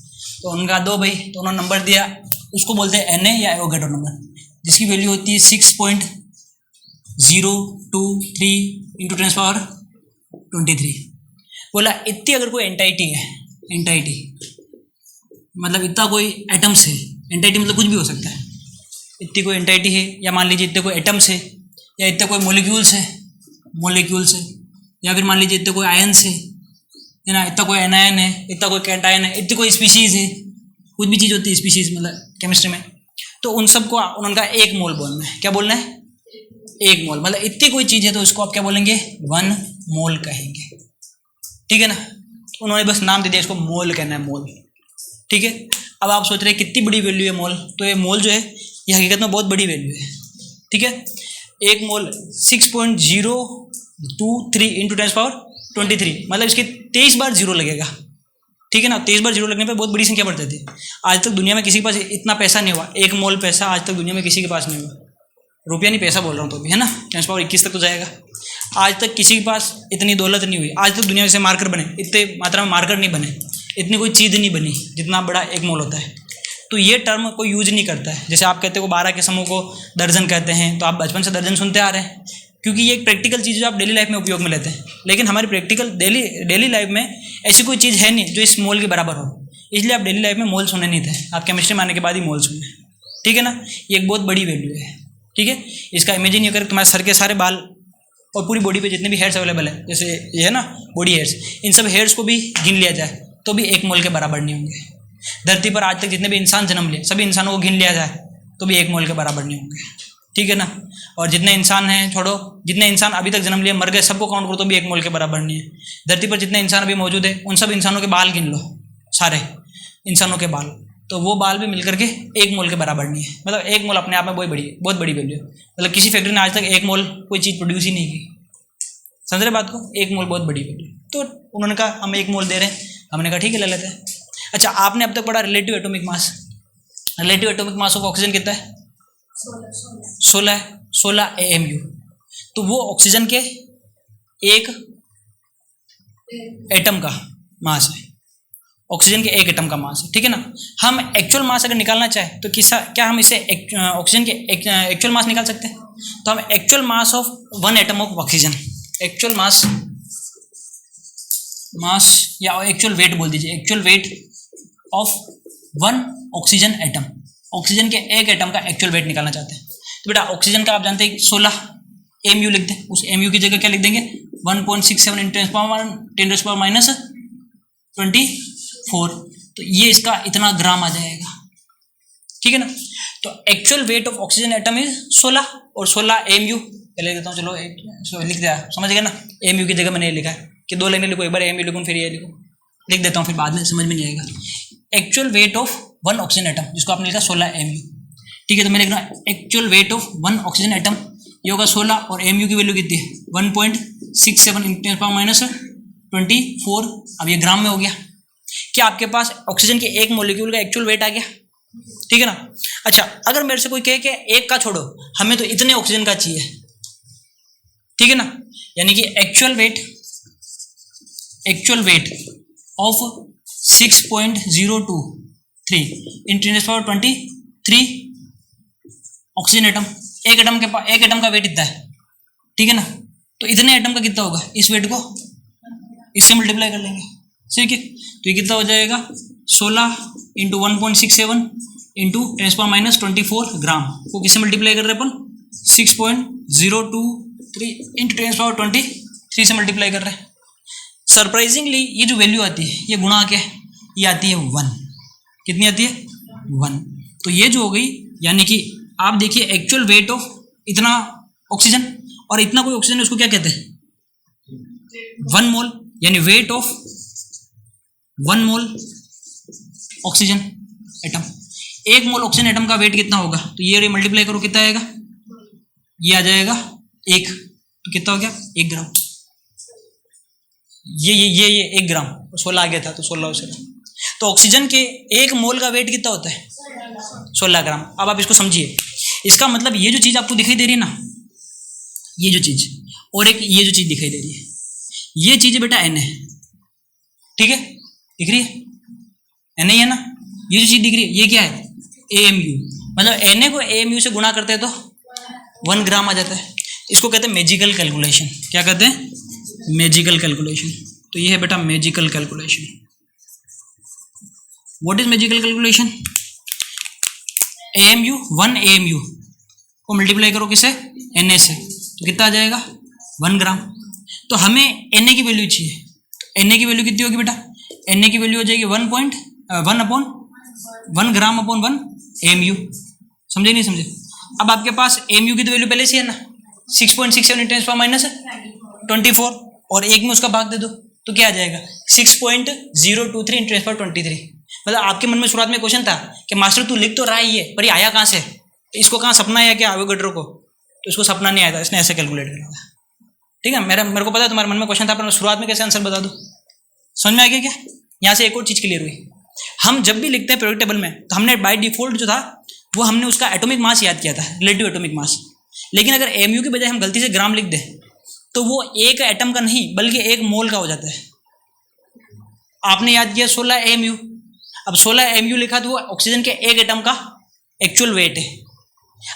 तो उनका दो भाई, तो उन्होंने नंबर दिया, उसको बोलते हैं NA या एवोगैड्रो नंबर, जिसकी वैल्यू होती है 6.023 × 10⁻23। बोला इतनी अगर कोई एंटाइटी है, एंटाइटी मतलब इतना कोई एटम्स है, एंटाइटी मतलब कुछ भी हो सकता है, इतनी कोई एंटाइटी है, या मान लीजिए इतने कोई एटम्स है, या इतने कोई मॉलिक्यूल्स है, या फिर मान लीजिए इतने कोई आयन्स है ना, इतना कोई एनायन है, इतना कोई कैटायन है, इतनी कोई स्पीशीज़ है, कुछ भी चीज़ होती है स्पीशीज़ मतलब केमिस्ट्री में। तो उन सबको उनका 1 मोल बोलना है। क्या बोलना है, 1 मोल। मतलब इतनी कोई चीज़ है तो उसको आप क्या बोलेंगे, 1 मोल कहेंगे। ठीक है ना, उन्होंने बस नाम दे दिया, इसको मोल कहना है, मोल। ठीक है, अब आप सोच रहे हैं कितनी बड़ी वैल्यू है मोल, तो ये मोल जो है ये हकीकत में बहुत बड़ी वैल्यू है। ठीक है, 1 मोल 6.023 × 10⁻23, मतलब इसके 23 बार जीरो लगेगा। ठीक है ना, 23 बार जीरो लगने पे बहुत बड़ी संख्या बढ़ जाती है। आज तक दुनिया में किसी के पास इतना पैसा नहीं हुआ, 1 मोल पैसा आज तक दुनिया में किसी के पास नहीं हुआ। रुपया नहीं, पैसा बोल रहा हूँ तो भी, है ना, 10⁻21 तक तो जाएगा। आज तक किसी के पास इतनी दौलत नहीं हुई, आज तक दुनिया में से मार्कर बने, इतने मात्रा में मार्कर नहीं बने, इतनी कोई चीज़ नहीं बनी जितना बड़ा 1 मोल होता है। तो ये टर्म कोई यूज नहीं करता है। जैसे आप कहते हो 12 के समूह को दर्जन कहते हैं, तो आप बचपन से दर्जन सुनते आ रहे हैं, क्योंकि ये एक प्रैक्टिकल चीज़ जो आप डेली लाइफ में उपयोग में लेते हैं। लेकिन हमारी प्रैक्टिकल डेली लाइफ में ऐसी कोई चीज़ है नहीं जो इस मोल के बराबर हो। इसलिए आप डेली लाइफ में मोल सुने नहीं थे, आप केमिस्ट्री में आने के बाद ही मोल सुने, ठीक है ना। ये एक बहुत बड़ी वैल्यू है, ठीक है। इसका इमेजिन अगर तुम्हारे सर के सारे बाल और पूरी बॉडी पे जितने भी हेयर्स अवेलेबल है, जैसे ये है ना बॉडी हेयर्स, इन सब हेयर्स को भी गिन लिया जाए तो भी 1 मोल के बराबर नहीं होंगे। धरती पर आज तक जितने भी इंसान जन्म लिए, सभी इंसानों को गिन लिया जाए तो भी 1 मोल के बराबर नहीं होंगे, ठीक है ना। और जितने इंसान हैं, छोड़ो जितने इंसान अभी तक जन्म लिए मर गए, सबको काउंट करो तो भी 1 मोल के बराबर नहीं है। धरती पर जितने इंसान अभी मौजूद है उन सब इंसानों के बाल गिन लो, सारे इंसानों के बाल, तो वो बाल भी मिलकर के 1 मोल के बराबर नहीं है। मतलब 1 मोल अपने आप में बहुत बड़ी वैल्यू है। मतलब किसी फैक्ट्री ने आज तक 1 मोल कोई चीज़ प्रोड्यूस ही नहीं की, समझ रहे बात को। 1 मोल बहुत बड़ी वैल्यू। तो उन्होंने कहा हम 1 मोल दे रहे हैं, हमने कहा ठीक है ले लेते हैं। अच्छा, आपने अब तक पढ़ा relative atomic mass. Relative atomic mass of oxygen कितना है? 16 AMU। तो वो ऑक्सीजन के एक एटम का मास है, ऑक्सीजन के एक एटम का मास है, ठीक है ना। हम एक्चुअल मास अगर निकालना चाहें तो क्या हम इसे ऑक्सीजन के एक्चुअल मास निकाल सकते हैं? तो हम actual mass of 1 atom of oxygen, actual mass या एक्चुअल वेट बोल दीजिए, actual weight of 1 oxygen atom, oxygen के एक एटम का एक्चुअल वेट निकालना चाहते हैं। तो बेटा ऑक्सीजन का आप जानते हैं 16 AMU लिख दें, उस AMU की जगह क्या लिख देंगे? 1.67 × 10⁻24। तो ये इसका इतना ग्राम आ जाएगा, ठीक है ना। तो actual weight of oxygen atom is 16 और 16 AMU पहले देता हूँ, चलो लिख दिया, समझ गए ना। AMU की जगह मैंने ये लिखा है कि 2 लाइनें लिखो, एक बार AMU लिखूँ फिर ये लिख देता हूँ, फिर बाद में समझ में नहीं आएगा। Actual weight of 1 oxygen atom, जिसको आपने लिखा 16 AMU, ठीक है। तो मैं लिख रहा हूँ actual weight of 1 oxygen atom, ये होगा 16 और AMU की वैल्यू कितनी है? 1.67 × 10⁻24। अब ये ग्राम में हो गया। क्या आपके पास ऑक्सीजन के एक मॉलिक्यूल का एक्चुअल वेट आ गया, ठीक है ना। अच्छा, अगर मेरे से कोई कहे कि एक का छोड़ो, हमें तो इतने ऑक्सीजन का चाहिए, ठीक है ना, यानी कि actual weight of 6.023 × 10⁻23 oxygen atom, एक एटम का वेट इतना है, ठीक है ना। तो इतने एटम का कितना होगा? इस वेट को इससे मल्टीप्लाई कर लेंगे, ठीक है। तो ये कितना हो जाएगा? 16 × 1.67 × 10⁻24 ग्राम को किससे मल्टीप्लाई कर रहे हैं अपन? 6.023 × 10⁻23 से मल्टीप्लाई कर रहे हैं। सरप्राइजिंगली ये जो वैल्यू आती है ये गुणा क्या है? ये आती है 1। कितनी आती है? 1। तो ये जो हो गई, यानी कि आप देखिए एक्चुअल वेट ऑफ इतना ऑक्सीजन और इतना कोई ऑक्सीजन, उसको क्या कहते हैं? 1 मोल, यानी weight of 1 mole oxygen atom. 1 mole oxygen atom का वेट कितना होगा? तो ये मल्टीप्लाई करो, कितना आएगा? ये आ जाएगा 1। तो कितना हो गया? 1 ग्राम। ये 1 ग्राम, 16 आ गया था तो 16 से। तो ऑक्सीजन के 1 मोल का वेट कितना होता है? 16 ग्राम। अब आप इसको समझिए, इसका मतलब ये जो चीज़ आपको दिखाई दे रही है ना, ये जो चीज़ और एक ये जो चीज़ दिखाई दे रही है, ये चीज़ बेटा Na है, ठीक है, दिख रही है Na है ना। ये जो चीज़ दिख रही है ये क्या है? AMU। मतलब Na को AMU से गुणा करते हैं तो 1 ग्राम आ जाता है। इसको कहते हैं मैजिकल कैलकुलेशन। क्या कहते हैं? Magical calculation. तो ये है बेटा magical calculation. What is magical calculation? AMU 1 AMU को मल्टीप्लाई करो किसे? Na से, तो कितना आ जाएगा? 1 ग्राम। तो हमें Na की वैल्यू चाहिए। Na की वैल्यू कितनी होगी बेटा? Na की वैल्यू हो जाएगी 1 ग्राम अपॉन 1 AMU। समझे नहीं समझे? अब आपके पास AMU की तो वैल्यू पहले से है ना, 6.67 × 10⁻24 और 1 में उसका भाग दे दो तो क्या आ जाएगा? 6.023 × 10⁻23। मतलब आपके मन में शुरुआत में क्वेश्चन था कि मास्टर तू लिख तो रहा ही है पर ये आया कहाँ से? इसको कहाँ सपना आया क्या एवोगैड्रो को? तो इसको सपना नहीं आया था, इसने ऐसे कैलकुलेट करा था, ठीक है। मेरे को पता है तुम्हारे मन में क्वेश्चन था, पर मैं शुरुआत में कैसे आंसर बता दूँ? समझ में आ गया क्या? यहाँ से एक और चीज़ क्लियर हुई। हम जब भी लिखते हैं पीरियोडिक टेबल में तो हमने बाय डिफॉल्ट जो था वो हमने उसका एटॉमिक मास याद किया था, रिलेटिव एटॉमिक मास। लेकिन अगर AMU की बजाय हम गलती से ग्राम लिख दें तो वो एक एटम का नहीं बल्कि 1 मोल का हो जाता है। आपने याद किया 16 AMU, अब 16 AMU लिखा तो वो ऑक्सीजन के एक एटम का एक्चुअल वेट है।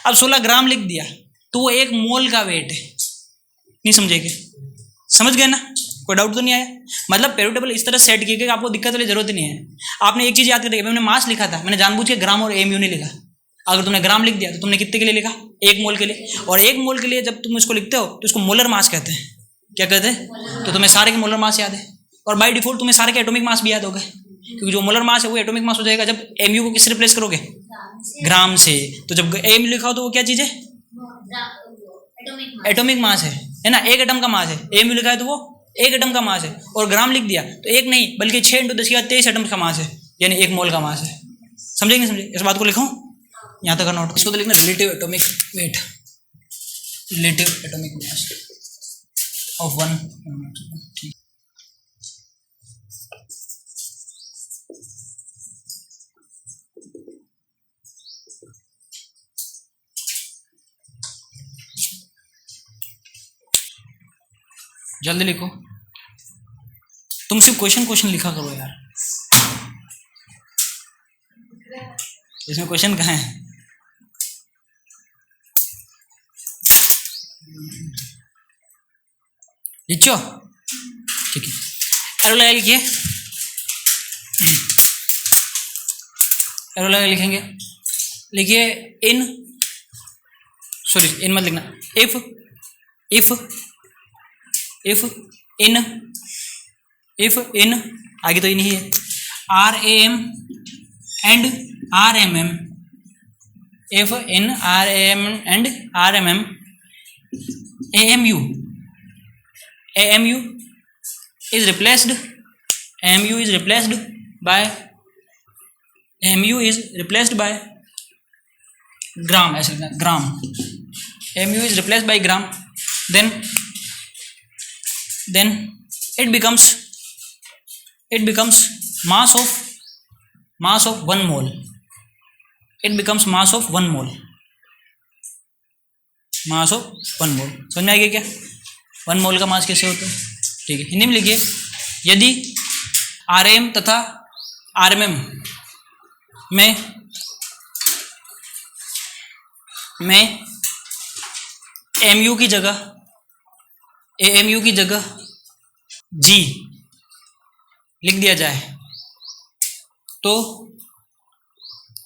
अब 16 ग्राम लिख दिया तो वो 1 मोल का वेट है। नहीं समझे क्या? समझ गए ना? कोई डाउट तो नहीं आया? मतलब पीरियोडिक टेबल इस तरह सेट किया कि आपको दिक्कत वाली जरूरत ही नहीं है। आपने एक चीज़ याद करिए, मैंने मास लिखा था, मैंने जानबूझ के ग्राम और एमयू नहीं लिखा। अगर तुमने ग्राम लिख दिया तो तुमने कितने के लिए लिखा? 1 मोल के लिए। और 1 मोल के लिए जब तुम इसको लिखते हो तो इसको मोलर मास कहते हैं। क्या कहते हैं? तो तुम्हें सारे के मोलर मास याद है, और बाय डिफॉल्ट तुम्हें सारे के एटॉमिक मास भी याद हो गए, क्योंकि जो मोलर मास है वो एटॉमिक मास हो जाएगा जब एमयू को किससे रिप्लेस करोगे? ग्राम से। तो जब एम लिखा हो तो वो क्या चीज़ है? एटॉमिक मास है ना, 1 एटम का मास है। एमयू लिखा है तो वो 1 एटम का मास है, और ग्राम लिख दिया तो 1 नहीं बल्कि 6 × 10⁻23 एटम का मास है, यानी 1 मोल का मास है। समझेंगे? समझे इस बात को? लिखूं यहाँ तक नोट। इसको तो लिखना relative atomic weight, relative atomic mass of 1। जल्दी लिखो, तुम सिर्फ क्वेश्चन लिखा करो यार, इसमें क्वेश्चन कहाँ है? लिखो, ठीक है। एरो लगा लिखिए, एरो लगा लिखेंगे। लिखिए इन मत लिखना, इफ इन आगे तो इन ही है, RAM and RMM, if in RAM and RMM, AMU is replaced by ग्राम, ऐसे लिखना ग्राम। AMU is replaced by gram, then it becomes mass of 1 mole. It becomes mass of 1 mole. Mass of 1 मोल। समझ में आ गया क्या? 1 मोल का मास कैसे होता है? ठीक है, हिंदी में लिखिए, यदि RM तथा RMM में AMU की जगह G लिख दिया जाए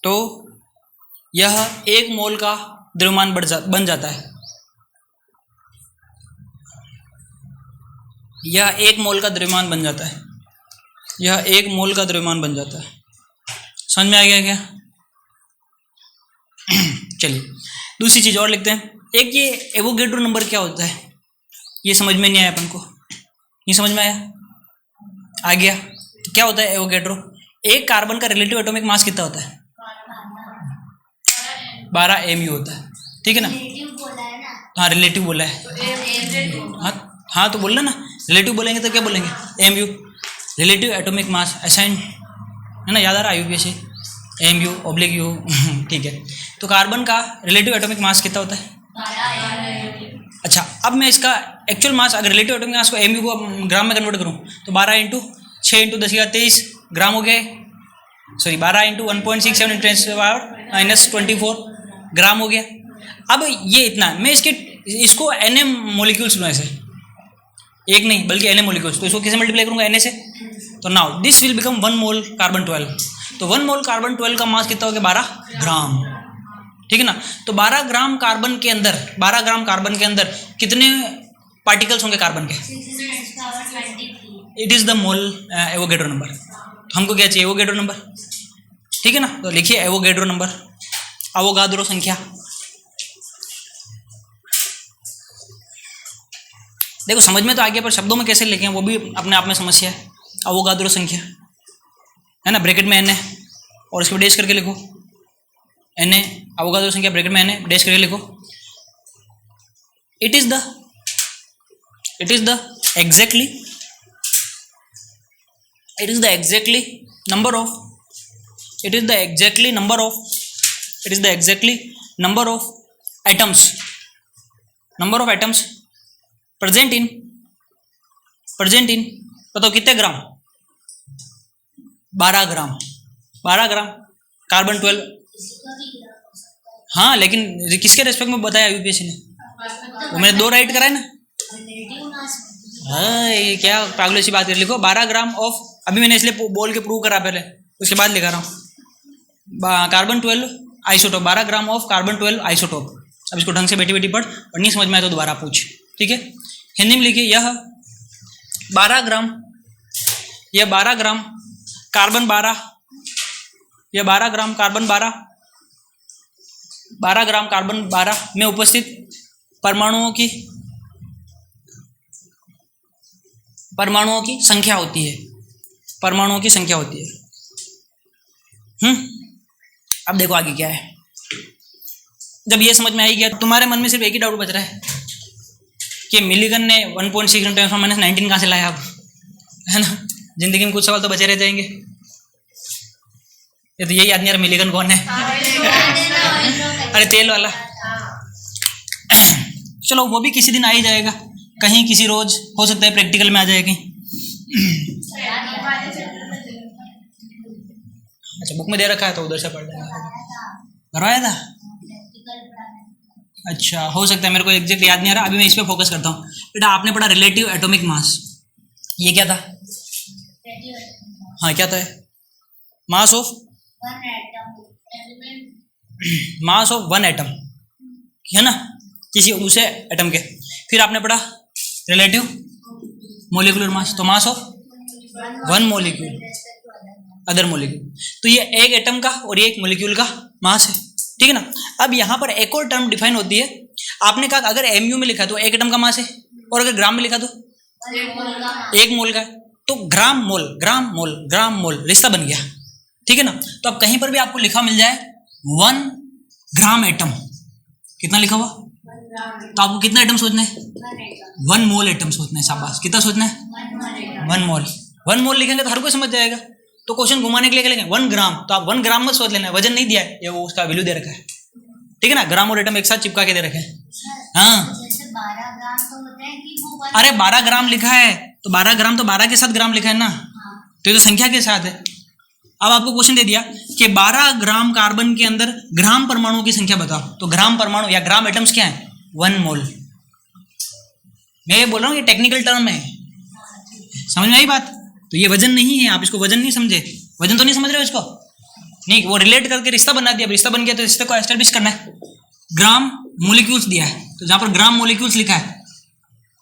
तो यह 1 मोल का द्रव्यमान बन जाता है। यह 1 मोल का द्रव्यमान बन जाता है। समझ में आ गया क्या? चलिए दूसरी चीज़ और लिखते हैं। एक ये एवोगैड्रो नंबर क्या होता है, ये समझ में नहीं आया अपन को, नहीं समझ में आया? आ गया? तो क्या होता है एवोगैड्रो? एक कार्बन का रिलेटिव एटॉमिक मास कितना होता है? 12 MU होता है, ठीक है ना? हाँ रिलेटिव बोला है, हाँ तो बोलना ना, रिलेटिव बोलेंगे तो क्या बोलेंगे? MU, रिलेटिव एटॉमिक मास असाइन, है ना? याद आ रहा है UPSC, MU/U ठीक है। तो कार्बन का रिलेटिव एटॉमिक मास कितना होता है? अच्छा, अब मैं इसका एक्चुअल मास, अगर रिलेटिव एटॉमिक मास को MU को ग्राम में कन्वर्ट करूँ तो 12 × 6 × 10⁻23 ग्राम हो गए, सॉरी 12 × 1.67 × 10⁻24 ग्राम हो गया। अब ये इतना, मैं इसको Na मॉलिक्यूल्स लूँ, ऐसे एक नहीं बल्कि Na मॉलिक्यूल्स, तो इसको किसे मल्टीप्लाई करूँगा? Na से। तो now this will become 1 mole carbon 12। तो 1 मोल कार्बन 12 का मास कितना हो गया? 12 ग्राम, ठीक है ना? तो 12 ग्राम कार्बन के अंदर कितने पार्टिकल्स होंगे कार्बन के? It is the mole Avogadro number. तो हमको क्या चाहिए? एवोगैड्रो नंबर, ठीक है ना? तो लिखिए एवोगैड्रो नंबर, अवोगाद्रो संख्या। देखो समझ में तो आ गया, पर शब्दों में कैसे लिखें वो भी अपने आप में समस्या है। अवोगाद्रो संख्या है ना, ब्रैकेट में Na और इसको डैश करके लिखो, Na अवोगाद्रो संख्या ब्रैकेट में Na डैश करके लिखो। It is the exactly number of atoms present in बताओ कितने ग्राम? 12 ग्राम कार्बन 12। हाँ लेकिन किसके रेस्पेक्ट में बताया UPSC ने? वो मैंने 2 राइट कराए ना, हाँ, ये क्या पागलों सी बात कर, लिखो 12 ग्राम ऑफ, अभी मैंने इसलिए बोल के प्रूव करा पहले, उसके बाद लिखा रहा हूँ carbon 12 isotope, 12 gram of carbon 12 isotope. अब इसको ढंग से बैठी बैठी पढ़, और नहीं समझ में आए तो दोबारा पूछ, ठीक है। हिंदी में लिखिए यह 12 ग्राम, यह 12 ग्राम कार्बन 12, यह 12 ग्राम कार्बन 12, 12 ग्राम कार्बन 12 में उपस्थित परमाणुओं की संख्या होती है, परमाणुओं की संख्या होती है। अब देखो आगे क्या है। जब ये समझ में आई गया, तुम्हारे मन में सिर्फ एक ही डाउट बच रहा है कि मिलीगन ने 1.6 × 10⁻19 कहाँ से लाया अब, है ना। जिंदगी में कुछ सवाल तो बचे रह जाएंगे। ये तो यही याद नहीं आ रहा मिलीगन कौन है। अरे तेल वाला, चलो वो भी किसी दिन आ ही जाएगा, कहीं किसी रोज, हो सकता है प्रैक्टिकल में आ जाए कहीं। अच्छा बुक में दे रखा है तो उधर से पढ़ लेना, करवाया था। अच्छा हो सकता है, मेरे को एग्जैक्ट याद नहीं आ रहा, अभी मैं इस पे फोकस करता हूँ। बेटा आपने पढ़ा रिलेटिव एटॉमिक मास, ये क्या था? हाँ क्या था? मास ऑफ वन एटम, है ना, किसी दूसरे एटम के। फिर आपने पढ़ा रिलेटिव मोलिकुलर मास, तो मास of one molecule other molecule. तो ये एक एटम का और ये एक मोलिक्यूल का मास है, ठीक है ना। अब यहाँ पर एक और टर्म डिफाइन होती है। आपने कहा अगर एमयू में लिखा तो एक एटम का मास है, और अगर ग्राम में लिखा तो एक मोल का है, तो ग्राम मोल ग्राम मोल ग्राम मोल रिश्ता बन गया, ठीक है ना। तो अब कहीं पर भी आपको लिखा मिल जाए 1 ग्राम एटम, कितना लिखा हुआ, तो आपको कितना एटम सोचना है? 1 मोल एटम सोचना है। शाबाश, कितना सोचना है? 1 मोल। 1 मोल लिखेंगे तो हर कोई समझ जाएगा। तो क्वेश्चन घुमाने के लिए क्या लिखेंगे? 1 ग्राम, तो आप 1 ग्राम मत सोच लेना, वजन नहीं दिया है, ये वो उसका वैल्यू दे रखा है, ठीक है ना। ग्राम और एटम एक साथ चिपका के दे रखे हैं। हाँ अरे 12 ग्राम लिखा है तो 12 ग्राम तो 12 के साथ ग्राम लिखा है ना, तो ये तो संख्या के साथ है। अब आपको क्वेश्चन दे दिया कि 12 ग्राम कार्बन के अंदर ग्राम परमाणुओं की संख्या बताओ, तो ग्राम परमाणु या ग्राम एटम्स क्या है? 1 मोल। मैं ये बोल रहा हूँ ये टेक्निकल टर्म है, समझ में आई बात। तो ये वजन नहीं है, आप इसको वजन नहीं समझे, वजन तो नहीं समझ रहे हो इसको, नहीं, वो रिलेट करके रिश्ता बना दिया। रिश्ता बन गया तो रिश्ते को एस्टेब्लिश करना है। ग्राम मोलिक्यूल्स दिया है, तो जहां पर ग्राम मोलिक्यूल्स लिखा है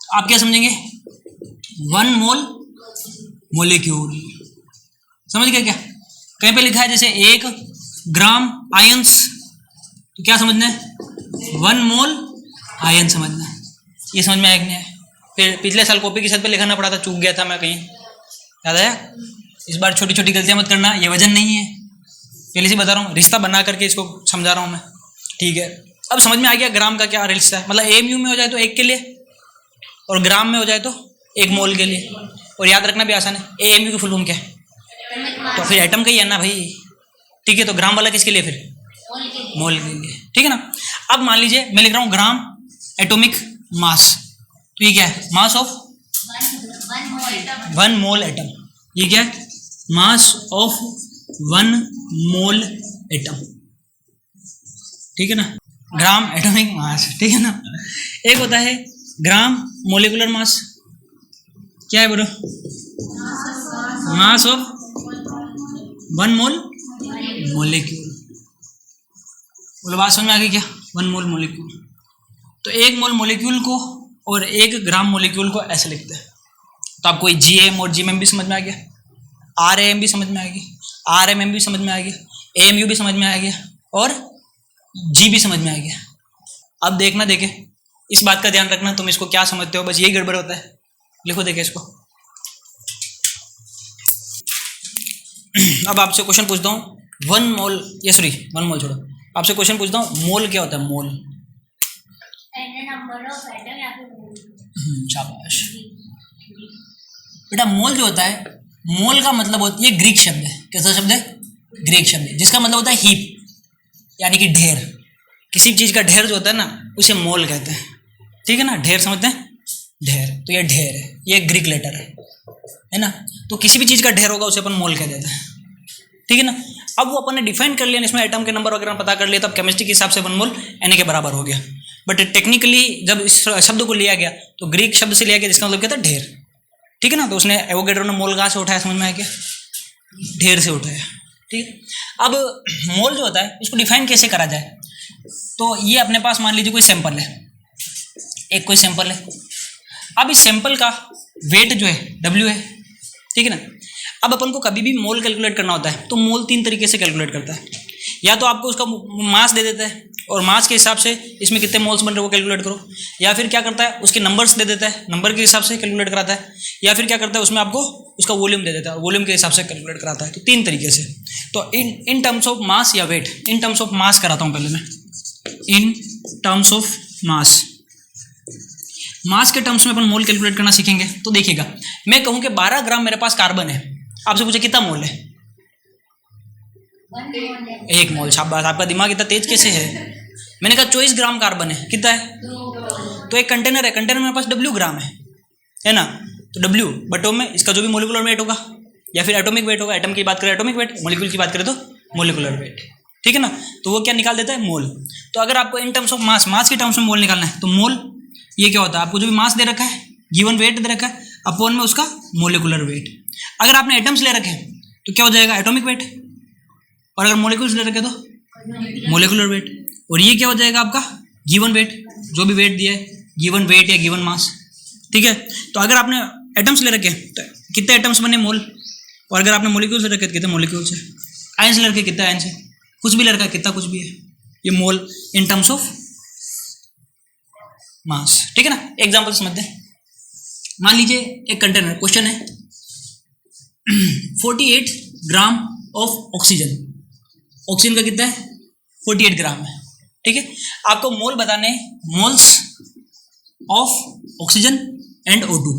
आप क्या समझेंगे? 1 मोल मोलिक्यूल, समझ गए क्या? कहीं पे लिखा है जैसे 1 ग्राम आयंस, तो क्या समझना है? 1 मोल आयन समझना है। ये समझ में आया कि नहीं? फिर पिछले साल कॉपी की छत पे लिखाना पड़ा था, चूक गया था मैं कहीं, याद आया? इस बार छोटी छोटी गलतियां मत करना, ये वजन नहीं है, पहले से बता रहा हूँ, रिश्ता बना करके इसको समझा रहा हूँ मैं, ठीक है। अब समझ में आ गया ग्राम का क्या रिश्ता है, मतलब एमयू में हो जाए तो 1 के लिए, और ग्राम में हो जाए तो 1 मोल के लिए। और याद रखना भी आसान है, एएमयू की फुल फॉर्म क्या है? तो फिर एटम का ही है ना भाई, ठीक है। तो ग्राम वाला किसके लिए? फिर मोल के लिए, ठीक है ना। अब मान लीजिए मैं लिख रहा हूँ ग्राम एटॉमिक मास, तो ये क्या है? Mass of 1 mole atom. ये क्या है? मास ऑफ 1 मोल एटम, ठीक है ना। ग्राम एटॉमिक मास, ठीक है ना। एक होता है ग्राम मोलिकुलर मास, क्या है बोलो? Mass of 1 mole molecule. बोलो बात समझ में आ गई क्या? 1 मोल मोलिक्यूल। तो 1 मोल मोलिक्यूल को और 1 ग्राम मोलिक्यूल को ऐसे लिखते हैं। तो आपको जीएम और जीएमएम भी समझ में आ गया, आरएएम भी समझ में आ गया, आरएमएम भी समझ में आ गया, एएमयू भी समझ में आ गया, और जी भी समझ में आ गया। अब देखना, देखे इस बात का ध्यान रखना, तुम इसको क्या समझते हो, बस यही गड़बड़ होता है। लिखो देखे इसको। अब आपसे क्वेश्चन पूछता हूँ 1 मोल, ये सॉरी 1 मोल छोड़ो, आपसे क्वेश्चन पूछता हूँ मोल क्या होता है? मोल, शाबाश बेटा। मोल जो होता है, मोल का मतलब होता है, ये ग्रीक शब्द है। कैसा शब्द है? ग्रीक शब्द है, जिसका मतलब होता है हीप, यानी कि ढेर। किसी भी चीज का ढेर जो होता है ना, उसे मोल कहते हैं, ठीक है ना। ढेर समझते हैं? ढेर, तो ये ढेर है, ये ग्रीक लेटर है ना। तो किसी भी चीज का ढेर होगा उसे अपन मोल कह देते हैं, ठीक है ना। अब वो अपन ने डिफाइन कर लिया, इसमें एटम के नंबर वगैरह पता कर लिया, तब केमिस्ट्री के हिसाब से 1 मोल Na के बराबर हो गया। बट टेक्निकली जब इस शब्द को लिया गया तो ग्रीक शब्द से लिया गया जिसका मतलब क्या था, ढेर। ठीक है ना, तो उसने एवोगैड्रो ने मोल कहाँ से उठाया, समझ में आया क्या, ढेर से उठाया। ठीक है, अब मोल जो होता है इसको डिफाइन कैसे करा जाए, तो ये अपने पास मान लीजिए कोई सैंपल है, एक कोई सैंपल है। अब इस सैंपल का वेट जो है W है, ठीक है ना। अब अपन को कभी भी मोल कैलकुलेट करना होता है तो मोल 3 तरीके से कैलकुलेट करता है, या तो आपको उसका मास दे देता है और मास के हिसाब से इसमें कितने मोल्स बन रहे वो कैलकुलेट करो, या फिर क्या करता है उसके नंबर्स दे देता है, नंबर के हिसाब से कैलकुलेट कराता है, या फिर क्या करता है उसमें आपको उसका वॉल्यूम दे देता है, वॉल्यूम के हिसाब से कैलकुलेट कराता है। तो 3 तरीके से। तो इन टर्म्स ऑफ मास या weight, in terms of mass कराता हूँ पहले मैं, इन टर्म्स ऑफ मास, मास के टर्म्स में अपन मोल कैलकुलेट करना सीखेंगे। तो देखिएगा, मैं कहूँ कि 12 ग्राम मेरे पास कार्बन है, आपसे पूछे कितना मोल है, 1 मोल। शाबाश, आपका दिमाग इतना तेज कैसे है। मैंने कहा 24 ग्राम कार्बन है, कितना है, तो एक कंटेनर है, कंटेनर मेरे पास W ग्राम है ना, तो W बटो में इसका जो भी मोलिकुलर वेट होगा या फिर एटॉमिक वेट होगा, एटम की बात करें एटॉमिक वेट, मोलिक्यूल की बात करें तो मोलिकुलर वेट, ठीक है ना, तो वो क्या निकाल देता है, मोल। तो अगर आपको इन टर्म्स ऑफ मास, मास के टर्म्स में मोल निकालना है तो मोल ये क्या होता है, आपको जो भी मास दे रखा है, गिवन वेट दे रखा है, अपॉन में उसका मोलिकुलर वेट। अगर आपने एटम्स ले रखे हैं तो क्या हो जाएगा, एटॉमिक वेट, और अगर मोलिक्यूल्स ले रखे तो मोलिकुलर वेट, और ये क्या हो जाएगा आपका गिवन वेट, जो भी वेट दिया है, गिवन वेट या गिवन मास। ठीक है, तो अगर आपने एटम्स ले रखे तो कितने एटम्स बने, मोल, और अगर आपने मोलिक्यूल्स ले रखे तो कितने मोलिक्यूल्स है, आयंस ले रखे कितना आयंस है, कुछ भी ले रखा है कितना कुछ भी है, ये मोल इन टर्म्स ऑफ मास। ठीक है ना, एग्जांपल समझते हैं। मान लीजिए एक कंटेनर, क्वेश्चन है 48 ग्राम ऑफ ऑक्सीजन, ऑक्सीजन का कितना है 48 ग्राम है। ठीक है, आपको मोल बताने, moles of oxygen and O2।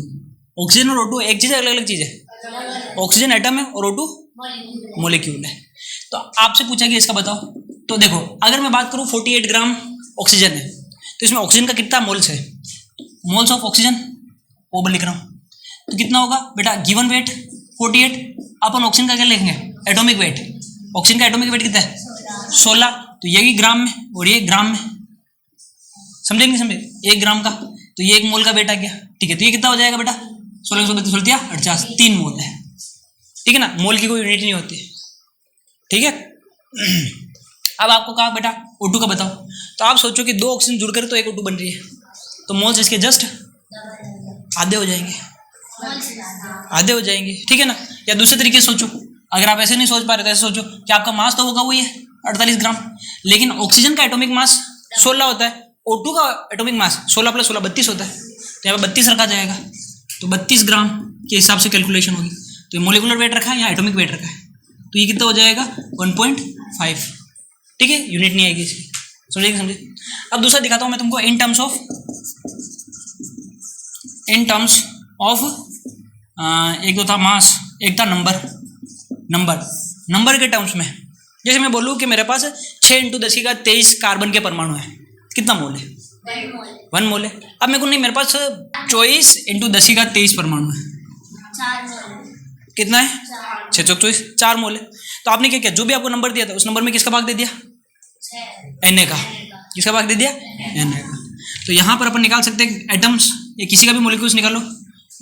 Oxygen और O2 एक चीज है, अलग अलग चीज है, ऑक्सीजन एटम है और O2 मोलिक्यूल है। तो आपसे पूछा कि इसका बताओ, तो देखो अगर मैं बात करूं 48 ग्राम ऑक्सीजन है तो इसमें ऑक्सीजन का कितना मोल्स है, मोल्स ऑफ ऑक्सीजन वो लिख रहा हूं, तो कितना होगा बेटा, गिवन वेट 48, अपन ऑक्सीजन का क्या लिखेंगे, एटॉमिक वेट, ऑक्सीजन का एटॉमिक वेट कितना है 16, तो ये ग्राम में और ये ग्राम में, समझे नहीं समझे, 1 ग्राम का तो ये 1 मोल का वेट आ गया। ठीक है, तो ये कितना हो जाएगा बेटा, 16 3 मोल है। ठीक है ना, मोल की कोई यूनिट नहीं होती। ठीक है, अब आपको कहा बेटा O2 का बताओ, तो आप सोचो कि 2 ऑक्सीजन जुड़कर तो 1 O2 बन रही है, तो मोल्स इसके जस्ट आधे हो जाएंगे, आधे हो जाएंगे। ठीक है ना, या दूसरे तरीके से सोचो, अगर आप ऐसे नहीं सोच पा रहे तो ऐसे सोचो कि आपका मास तो होगा वही है 48 ग्राम, लेकिन ऑक्सीजन का एटॉमिक मास 16 होता है, O2 का एटॉमिक मास 16 + 16 32 होता है, तो यहाँ पे 32 रखा जाएगा, तो 32 ग्राम के हिसाब से कैलकुलेशन होगी। तो ये मोलिकुलर वेट रखा है, यहाँ एटॉमिक वेट रखा है, तो ये कितना हो जाएगा 1.5। ठीक है, यूनिट नहीं आएगी इसकी, समझे। अब दूसरा दिखाता हूँ मैं तुमको, इन टर्म्स ऑफ एक तो था मास, एक था नंबर के टर्म्स में। जैसे मैं बोलूँ कि मेरे पास 6 × 10⁻23 कार्बन के परमाणु है, कितना मोल है, 1 मोल है। अब मेरे को नहीं, मेरे पास 24 × 10⁻23 परमाणु है, कितना है 624, 4 मोल है। तो आपने क्या किया, जो भी आपको नंबर दिया था उस नंबर में किसका भाग दे दिया, Na का, किसका भाग दे दिया, Na का। तो यहाँ पर अपन निकाल सकते हैं एटम्स, या किसी का भी मोलिक्यूल्स निकालो,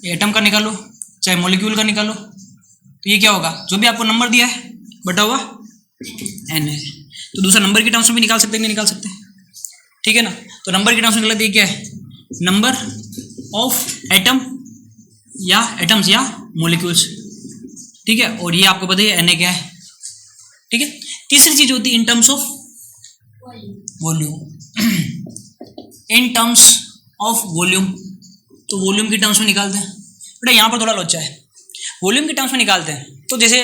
एटम का निकालो चाहे मोलिक्यूल का निकालो, तो ये क्या होगा, जो भी आपको नंबर दिया है बटा हुआ Na। तो दूसरा नंबर की टर्म्स में भी निकाल सकते हैं, नहीं निकाल सकते, ठीक है ना। तो नंबर की टर्म्स में निकला, क्या है, नंबर ऑफ एटम या एटम्स या मोलिक्यूल्स। ठीक है, और ये आपको पता है Na क्या है। ठीक है, तीसरी चीज होती है इन terms of volume, in terms of volume. तो वॉल्यूम की टर्म्स में निकालते हैं बेटा, यहाँ पर थोड़ा लोचा है, वॉल्यूम की टर्म्स में निकालते हैं। तो जैसे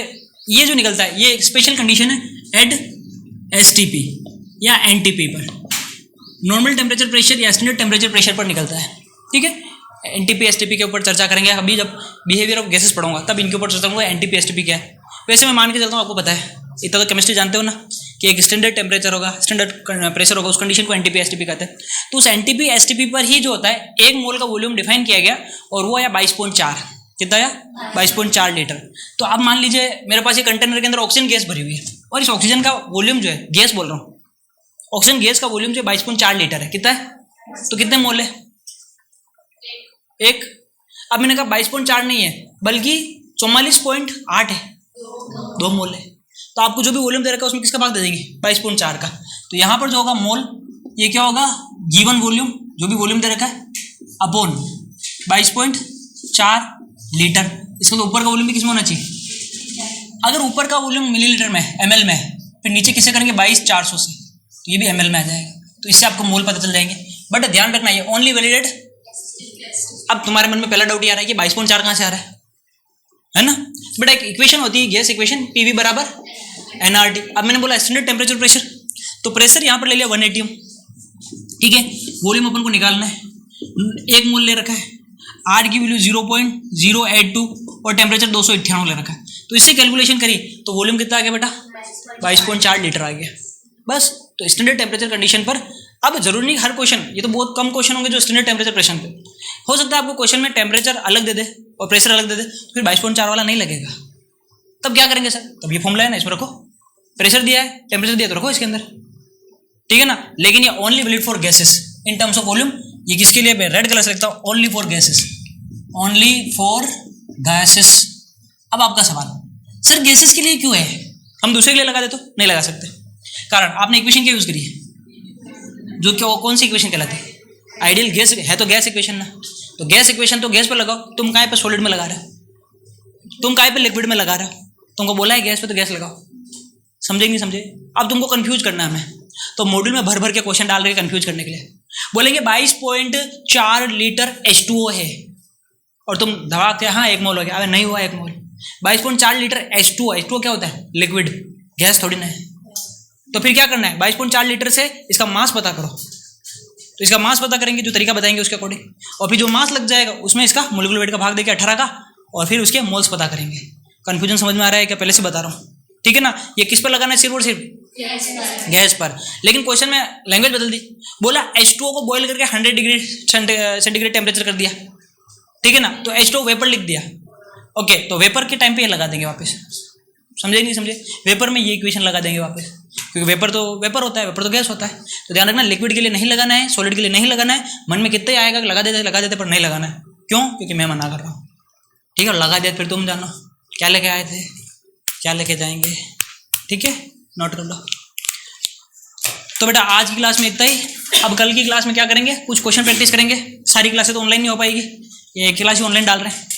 ये जो निकलता है, ये एक स्पेशल कंडीशन है एट STP या NTP पर, नॉर्मल टेम्परेचर प्रेशर या स्टैंडर्ड टेम्परेचर प्रेशर पर निकलता है। ठीक है, NTP STP के ऊपर चर्चा करेंगे अभी, जब बिहेवियर ऑफ गैसेस पढ़ूंगा तब इनके ऊपर चर्चा करूंगा NTP STP क्या है। वैसे मैं मान के चलता हूँ, आपको पता है, इतना तो केमिस्ट्री जानते हो ना, कि एक स्टैंडर्ड टेम्परेचर होगा, स्टैंडर्ड प्रेशर होगा, उस कंडीशन को NTP STP कहते हैं। तो उस NTP STP पर ही जो होता है 1 मोल का वॉल्यूम डिफाइन किया गया, और वो आया 22.4, कितना आया 22.4 लीटर। तो अब मान लीजिए मेरे पास ये कंटेनर के अंदर ऑक्सीजन गैस भरी हुई है, और इस ऑक्सीजन का वॉल्यूम जो है, गैस बोल रहा हूँ, ऑक्सीजन गैस का वॉल्यूम जो 22.4 लीटर है, कितना है तो कितने मोल है? एक। अब मैंने कहा 22.4 नहीं है बल्कि 44.8 है, 2 मोल है। तो आपको जो भी वॉल्यूम दे रखा है उसमें किसका भाग दे देंगे? 22.4 का। तो यहाँ पर जो होगा मोल, ये क्या होगा? गिवन वॉल्यूम, जो भी वॉल्यूम दे रखा है अपॉन 22.4 लीटर। इसका तो ऊपर का वॉल्यूम भी किसमें होना चाहिए? अगर ऊपर का वॉल्यूम मिलीलीटर में है, ml में है, फिर नीचे किसे करेंगे? 22,400 से, तो ये भी ml में आ जाएगा। तो इससे आपको मोल पता चल जाएंगे। बट ध्यान रखना ये ओनली वैलिडेट। अब तुम्हारे मन में पहला डाउट ये आ रहा है कि 22.4 कहाँ से आ रहा है ना? बट एक इक्वेशन होती है गैस इक्वेशन, पीवी बराबर एनआरटी। अब मैंने बोला स्टैंडर्ड टेम्परेचर प्रेशर, तो प्रेशर यहाँ पर ले लिया 180, ठीक है। वॉल्यूम अपन को निकालना है, 1 मोल ले रखा है, आर की वैल्यू 0.082 और टेम्परेचर 298 ले रखा है। तो इससे कैलकुलेशन करिए तो वॉल्यूम कितना आ गया बेटा? 22.4 लीटर आ गया। बस। तो स्टैंडर्ड टेम्परेचर कंडीशन पर, अब जरूरी नहीं हर क्वेश्चन, ये तो बहुत कम क्वेश्चन होंगे जो स्टैंडर्ड टेम्परेचर प्रेशर पे हो सकता है आपको क्वेश्चन में टेम्परेचर अलग दे दे और प्रेशर अलग दे दे, फिर 22.4 वाला नहीं लगेगा। तब क्या करेंगे सर? तब ये फॉर्मूला है ना, इसमें रखो, प्रेशर दिया है टेम्परेचर दिया तो रखो इसके अंदर, ठीक है ना। लेकिन ये only valid for gases in terms of volume. ये किसके लिए? मैं रेड कलर से लिखता हूँ, only for gases, only for gases. अब आपका सवाल, सर गैसेस के लिए क्यों है? हम दूसरे के लिए लगा दे तो नहीं लगा सकते। कारण आपने इक्वेशन क्या यूज करी है? जो क्या, कौन सी इक्वेशन कहलाती है? आइडियल गैस है तो गैस इक्वेशन ना। तो गैस इक्वेशन तो गैस पर लगाओ। तुम कहाँ पे सॉलिड में लगा रहे हो? तुम कहाँ पे लिक्विड में लगा रहे हो? तुमको बोला है गैस पे तो गैस लगाओ। समझे नहीं समझे? अब तुमको कंफ्यूज करना है हमें, तो मॉड्यूल में भर भर के क्वेश्चन डाल रहे कंफ्यूज करने के लिए। बोलेंगे 22.4 लीटर H2O है और तुम धड़ाक के हाँ 1 मोल हो गया। अरे नहीं हुआ 1 मोल। 22.4 लीटर H2O, H2O क्या होता है? लिक्विड, गैस थोड़ी ना है। तो फिर क्या करना है? 22.4 लीटर से इसका मास पता करो। तो इसका मास पता करेंगे, जो तरीका बताएंगे उसके अकॉर्डिंग, और फिर जो मास लग जाएगा उसमें इसका मोलिकुलर वेट का भाग देके 18 का, और फिर उसके मोल्स पता करेंगे। कंफ्यूजन समझ में आ रहा है क्या? पहले से बता रहा हूँ, ठीक है ना। ये किस पर लगाना है? सिर्फ और सिर्फ गैस पर। लेकिन क्वेश्चन में लैंग्वेज बदल दी, बोला H2O को बॉयल करके 100 डिग्री सेंटीग्रेड टेम्परेचर कर दिया, ठीक है ना। तो H2O वेपर लिख दिया। ओके, तो वेपर के टाइम पे ये लगा देंगे वापस। समझे नहीं समझे? वेपर में ये इक्वेशन लगा देंगे वापस, क्योंकि वेपर तो वेपर होता है, वेपर तो गैस होता है। तो ध्यान रखना, लिक्विड के लिए नहीं लगाना है, सॉलिड के लिए नहीं लगाना है। मन में कितना ही आएगा लगा देते पर नहीं लगाना है। क्यों? क्योंकि मैं मना कर रहा हूँ, ठीक है। लगा दिया फिर तुम जानो क्या लेके आए थे, क्या लेके जाएंगे, ठीक है। नोट कर लो। तो बेटा आज की क्लास में इतना ही। अब कल की क्लास में क्या करेंगे? कुछ क्वेश्चन प्रैक्टिस करेंगे। सारी क्लासेस तो ऑनलाइन नहीं हो पाएगी, ये एक क्लास ही ऑनलाइन डाल रहे हैं।